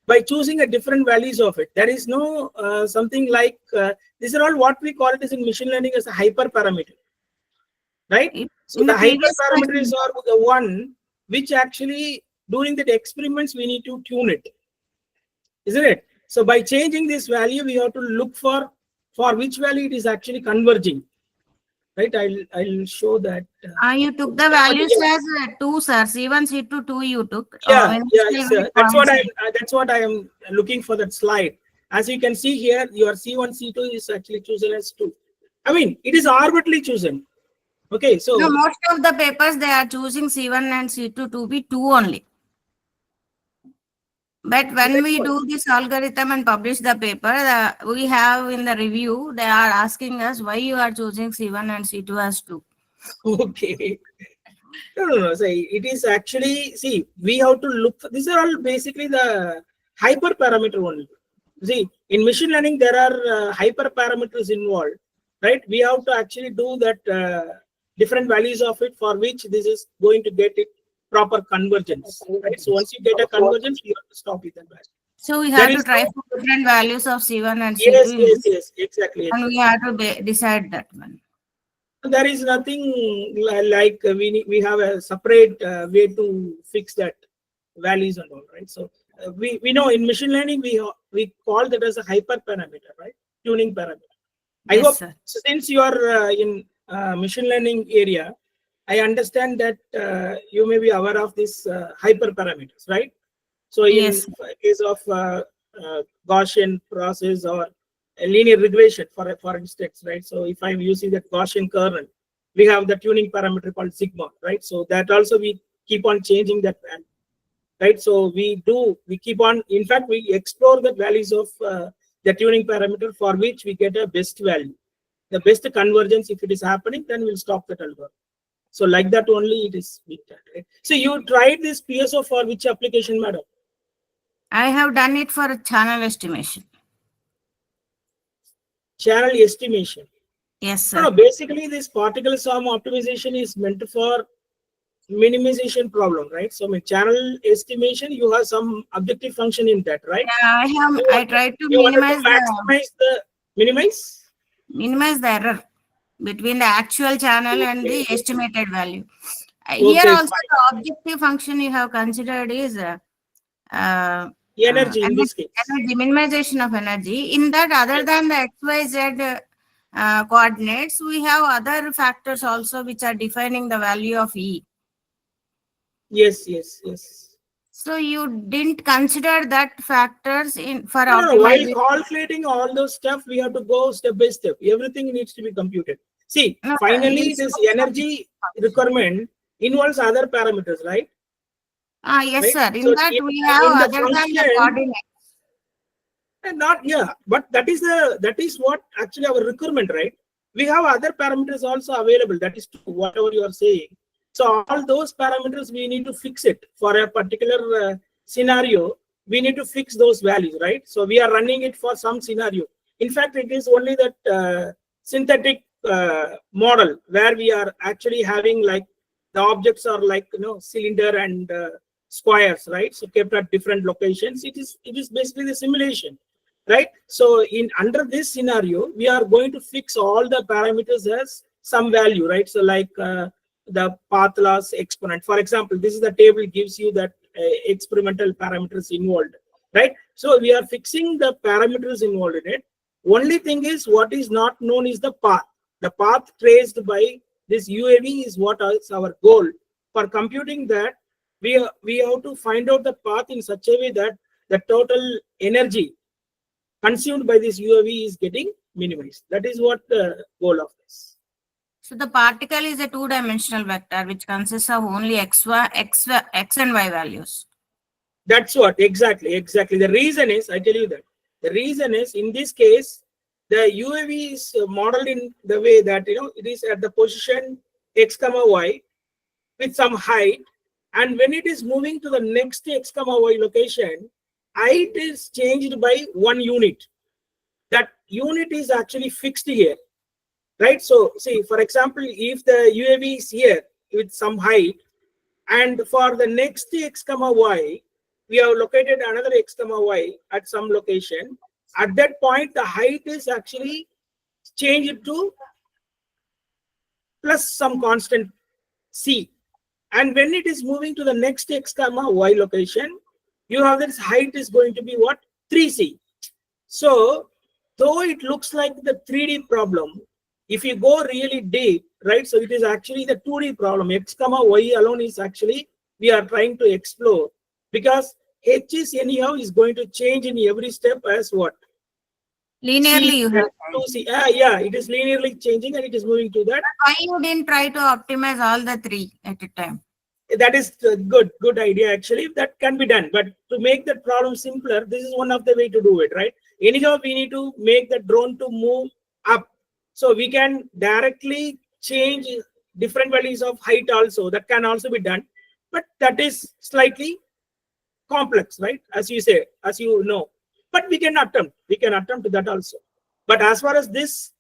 by choosing a different values of it. There is no something like these are all what we call it is in machine learning as a hyperparameter, right? So in the the previous hyperparameters question, are the one which actually during the experiments we need to tune it, isn't it? So by changing this value, we have to look for which value it is actually converging, right? I'll show that. you took the values as 2, sir. C1, C2, 2 you took. That's what I am looking for, that slide. As you can see here, your C1, C2 is actually chosen as 2. I mean, it is arbitrarily chosen. Okay, so No, most of the papers they are choosing C1 and C2 to be 2 only. But when we do this algorithm and publish the paper, we have in the review, they are asking us why you are choosing C1 and C2 as 2. okay. No. See, it is actually, see, we have to look for, these are all basically the hyperparameter only. See, in machine learning, there are hyperparameters involved, right? We have to actually do that different values of it for which this is going to get it proper convergence, right? So once you get a convergence, you have to stop with that value. So we There have to is try no, for different values of C1 and yes, C2, yes, exactly. and we have to decide that one. There is nothing like we have a separate way to fix that values and all, right? So we know in machine learning we call that as a hyperparameter, right? Tuning parameter. I Yes, hope sir. since you are in machine learning area, I understand that you may be aware of these hyperparameters, right? So in Yes, sir. case of Gaussian process or a linear regression, for instance, right? So if I'm using the Gaussian kernel, we have the tuning parameter called sigma, right? So that also we keep on changing that value, right? So we keep on, in fact, we explore the values of the tuning parameter for which we get a best value, the best convergence. If it is happening, then we'll stop that algorithm. So like that only it is being done, right? So you tried this PSO for which application, madam? I have done it for a channel estimation. Channel estimation. Yes, No, sir. basically this particle sum optimization is meant for minimization problem, right? So in channel estimation, you have some objective function in that, right? Yeah, I tried to You wanted minimize to minimize the error between the actual channel and the estimated value. Okay, Here also fine. the objective function you have considered is Energy in this case. energy, minimization of energy. In that, other than the XYZ coordinates, we have other factors also which are defining the value of E. Yes. So you didn't consider that factors in for No. While optimization. calculating all those stuff, we have to go step by step. Everything needs to be computed. See, No, finally, this energy requirement involves other parameters, right? Yes, Right? sir. In So that in we have the other than the function, coordinates. not but that is what actually our requirement, right? We have other parameters also available. That is true, whatever you are saying. So all those parameters we need to fix it for a particular scenario. We need to fix those values, right? So we are running it for some scenario. In fact, it is only that synthetic model where we are actually having like the objects are like cylinder and squares, right? So kept at different locations. It is basically the simulation, right? So in under this scenario, we are going to fix all the parameters as some value, right? So like the path loss exponent, for example, this is the table gives you that experimental parameters involved, right? So we are fixing the parameters involved in it. Only thing is what is not known is the path. The path traced by this UAV is what is our goal. For computing that, we have to find out the path in such a way that the total energy consumed by this UAV is getting minimized. That is what the goal of this. So the particle is a two-dimensional vector which consists of only x and y values. That's what exactly. The reason is, I tell you that the reason is in this case the UAV is modeled in the way that it is at the position x comma y with some height, and when it is moving to the next x comma y location, height is changed by 1 unit. That unit is actually fixed here, right? So see, for example, if the UAV is here with some height, and for the next x comma y, we have located another x comma y at some location. At that point, the height is actually changed to plus some constant c. And when it is moving to the next x comma y location, you have this height is going to be what? 3c. So though it looks like the 3D problem, if you go really deep, right? So it is actually the 2D problem. X comma y alone is actually we are trying to explore, because h is anyhow is going to change in every step as what? Linearly, C you have. to C. Yeah, it is linearly changing and it is moving to that. Why you didn't try to optimize all the three at a time? That is a good idea actually. That can be done, but to make that problem simpler, this is one of the way to do it, right? Anyhow, we need to make the drone to move up, so we can directly change different values of height also, that can also be done, but that is slightly complex, right? As you say, as you know, but we can attempt that also. But as far as this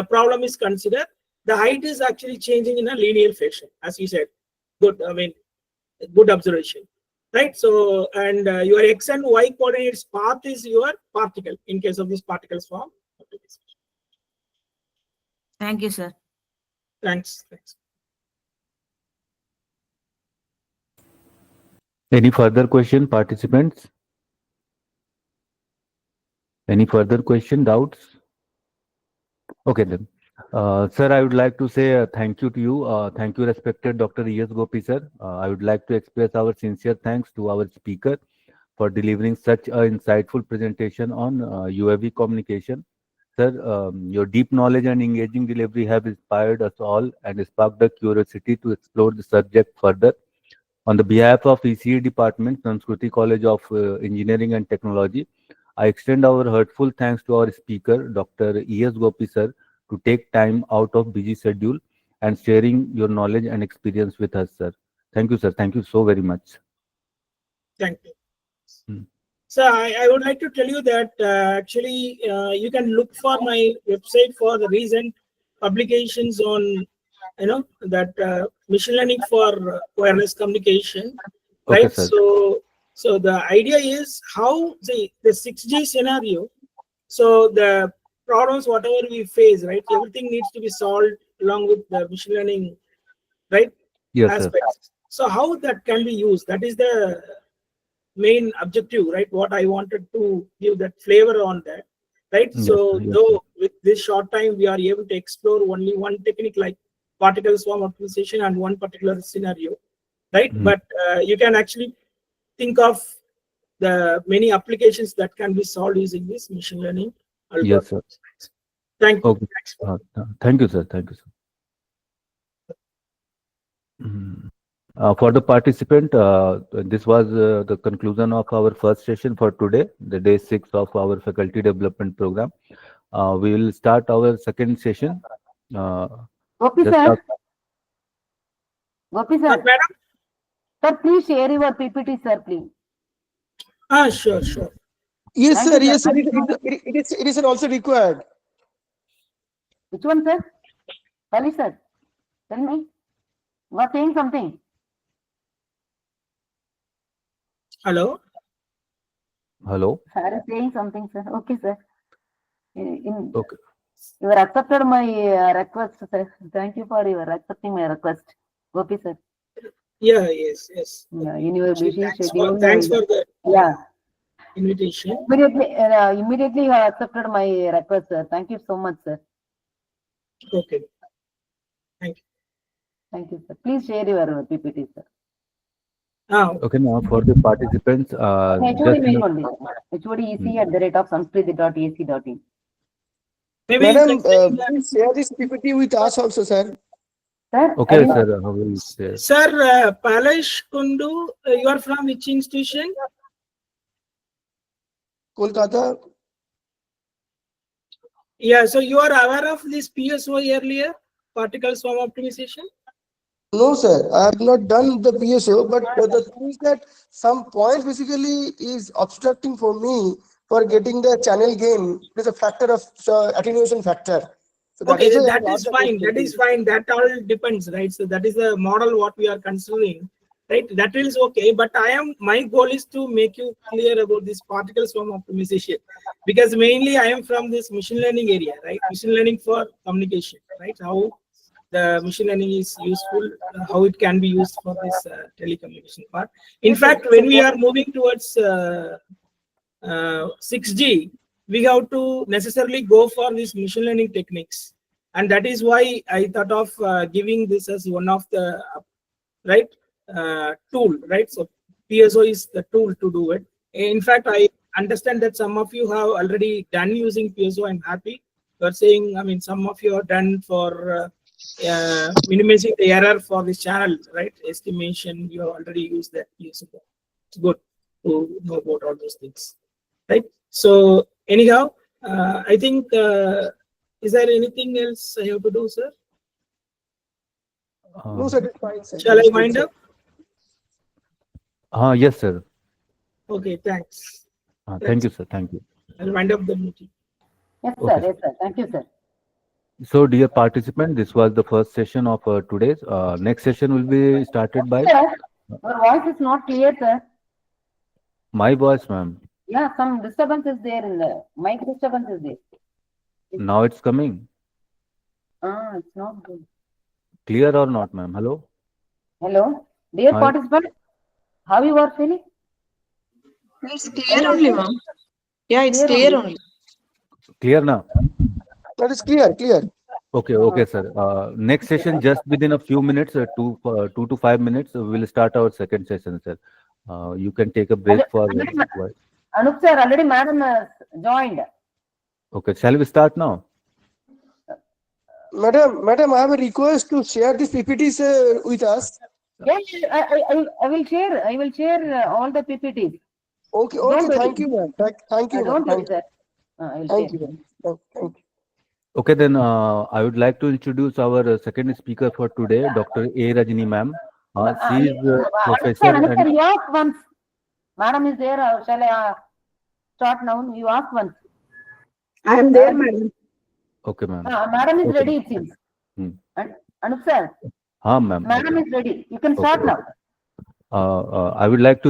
problem is considered, the height is actually changing in a linear fashion, as you said. Good, I mean, good observation, right? So, and your x and y coordinates path is your particle in case of this particles form. Thank you, sir. Thanks. Any further question, participants? Any further question, doubts? Okay then. Sir, I would like to say thank you to you. Thank you, respected Dr. E.S. Gopi, sir. I would like to express our sincere thanks to our speaker for delivering such an insightful presentation on UAV communication. Sir, your deep knowledge and engaging delivery have inspired us all and sparked the curiosity to explore the subject further. On the behalf of ECE Department, Samskruti College of Engineering and Technology, I extend our heartful thanks to our speaker, Dr. E.S. Gopi, sir, to take time out of busy schedule and sharing your knowledge and experience with us, sir. Thank you, sir. Thank you so very much. Thank you. Hmm. So I would like to tell you that actually you can look for my website for the recent publications on that machine learning for wireless communication, Okay, right? sir. So the idea is how the 6G scenario. So the problems whatever we face, right? Everything needs to be solved along with the machine learning, right? Yes, sir. Aspects. So how that can be used? That is the main objective, right? What I wanted to give that flavor on that, right? Yes, So yes, though with this short time we are able to explore only one technique like particle swarm optimization and one particular scenario, right? Hmm. But you can actually think of the many applications that can be solved using this machine learning Yes, sir. algorithms. Thank you. Okay. Thank you, sir. Thank you, sir. For the participant, this was the conclusion of our first session for today, the day 6 of our faculty development program. We will start our second session. Gopi Just sir. Gopi sir. Madam? Sir, please share your PPT, sir, please. Sure. Yes, Thank sir. you, Yes, sir. sir. It is also required. Which one, sir? Sorry, sir. Tell me. You are saying something. Hello. hello. Sir is saying something, sir. Okay, sir. Okay. You have accepted my request, sir. Thank you for your accepting my request. Gopi, sir. Yeah. Yes. Yeah, in your Actually, busy thanks schedule. for the Yeah. invitation. Immediately you have accepted my request, sir. Thank you so much, sir. Okay. Thank you. Thank you, sir. Please share your PPT, sir. Okay, now for the participants, HOD just mail only. HODEC@samskruti.ac.in. Maybe Madam, you can please share this PPT with us also, sir. Sir, okay, sir. How will you say? Sir, Palash Kundu, you are from which institution? Kolkata. Yeah, so you are aware of this PSO earlier, particle swarm optimization? No, sir. I have not done the PSO, but the thing is that some point basically is obstructing for me for getting the channel gain. There's a factor of attenuation factor. So that is Okay, why I that have is asked the fine. That question. is fine. That all depends, right? So that is the model what we are considering, right? That is okay. But my goal is to make you clear about this particle swarm optimization, because mainly I am from this machine learning area, right? Machine learning for communication, right? How the machine learning is useful, how it can be used for this telecommunication part. In fact, when we are moving towards 6G, we have to necessarily go for these machine learning techniques, and that is why I thought of giving this as one of the tool, right? So PSO is the tool to do it. In fact, I understand that some of you have already done using PSO. I'm happy. You're saying, I mean, some of you are done for minimizing the error for this channel, right? Estimation, you have already used that PSO. It's good to know about all those things, right? So anyhow, I think, is there anything else I have to do, sir? No, sir, it's fine, sir. Shall I wind up? Yes, sir. Okay, thanks. Thank you, sir. Thank you. I'll wind up the meeting. Yes, sir. Okay, Yes, sir. Thank you, sir. So, dear participant, this was the first session of today's. Next session will be started by Sir, your voice is not clear, sir. my voice, ma'am. Yeah, some disturbance is there in the mic disturbance is there. Now it's coming. It's not good. Clear or not, ma'am? Hello? Hello, dear Hi. participant, how you are feeling? It's clear only, ma'am. Yeah, it's clear only. Clear now? That is clear, clear. Okay, okay, sir. Next session, just within a few minutes, 2 to 5 minutes, we will start our second session, sir. You can take a break for. Anup sir, already madam has joined. Okay, shall we start now? Madam, I have a request to share these PPTs with us. Yes, I will share. I will share all the PPTs. Okay, Don't okay, worry. thank you, ma'am. Thank you, Don't ma'am. worry, sir. I will Thank share. you, ma'am. Thank you. Okay, then I would like to introduce our second speaker for today, Dr. A. Rajini, ma'am. She is professor Anup sir, and you ask once. Madam is there. Shall I start now? You ask once. I am there, madam. okay, ma'am. Madam is Okay. ready, it seems. Hmm. And Anup sir, Ma'am. madam Okay. is ready. You can start Okay. now. I would like to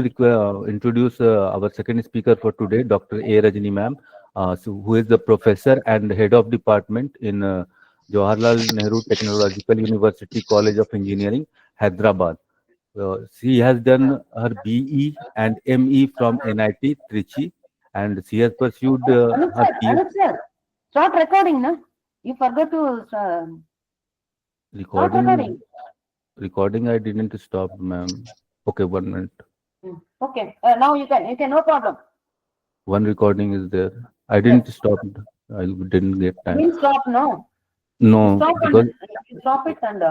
introduce our second speaker for today, Dr. A. Rajini, ma'am, who is the professor and head of department in Jawaharlal Nehru Technological University College of Engineering, Hyderabad. She has done her BE and ME from NIT Trichy, and she has pursued her PhD. Anup sir, start recording, no? You forgot to start recording. Recording. I didn't stop, ma'am. Okay, 1 minute. Okay, now you can, no problem. One recording is there. I didn't stop. I didn't get You time. didn't stop, no. No, Stop, because stop it and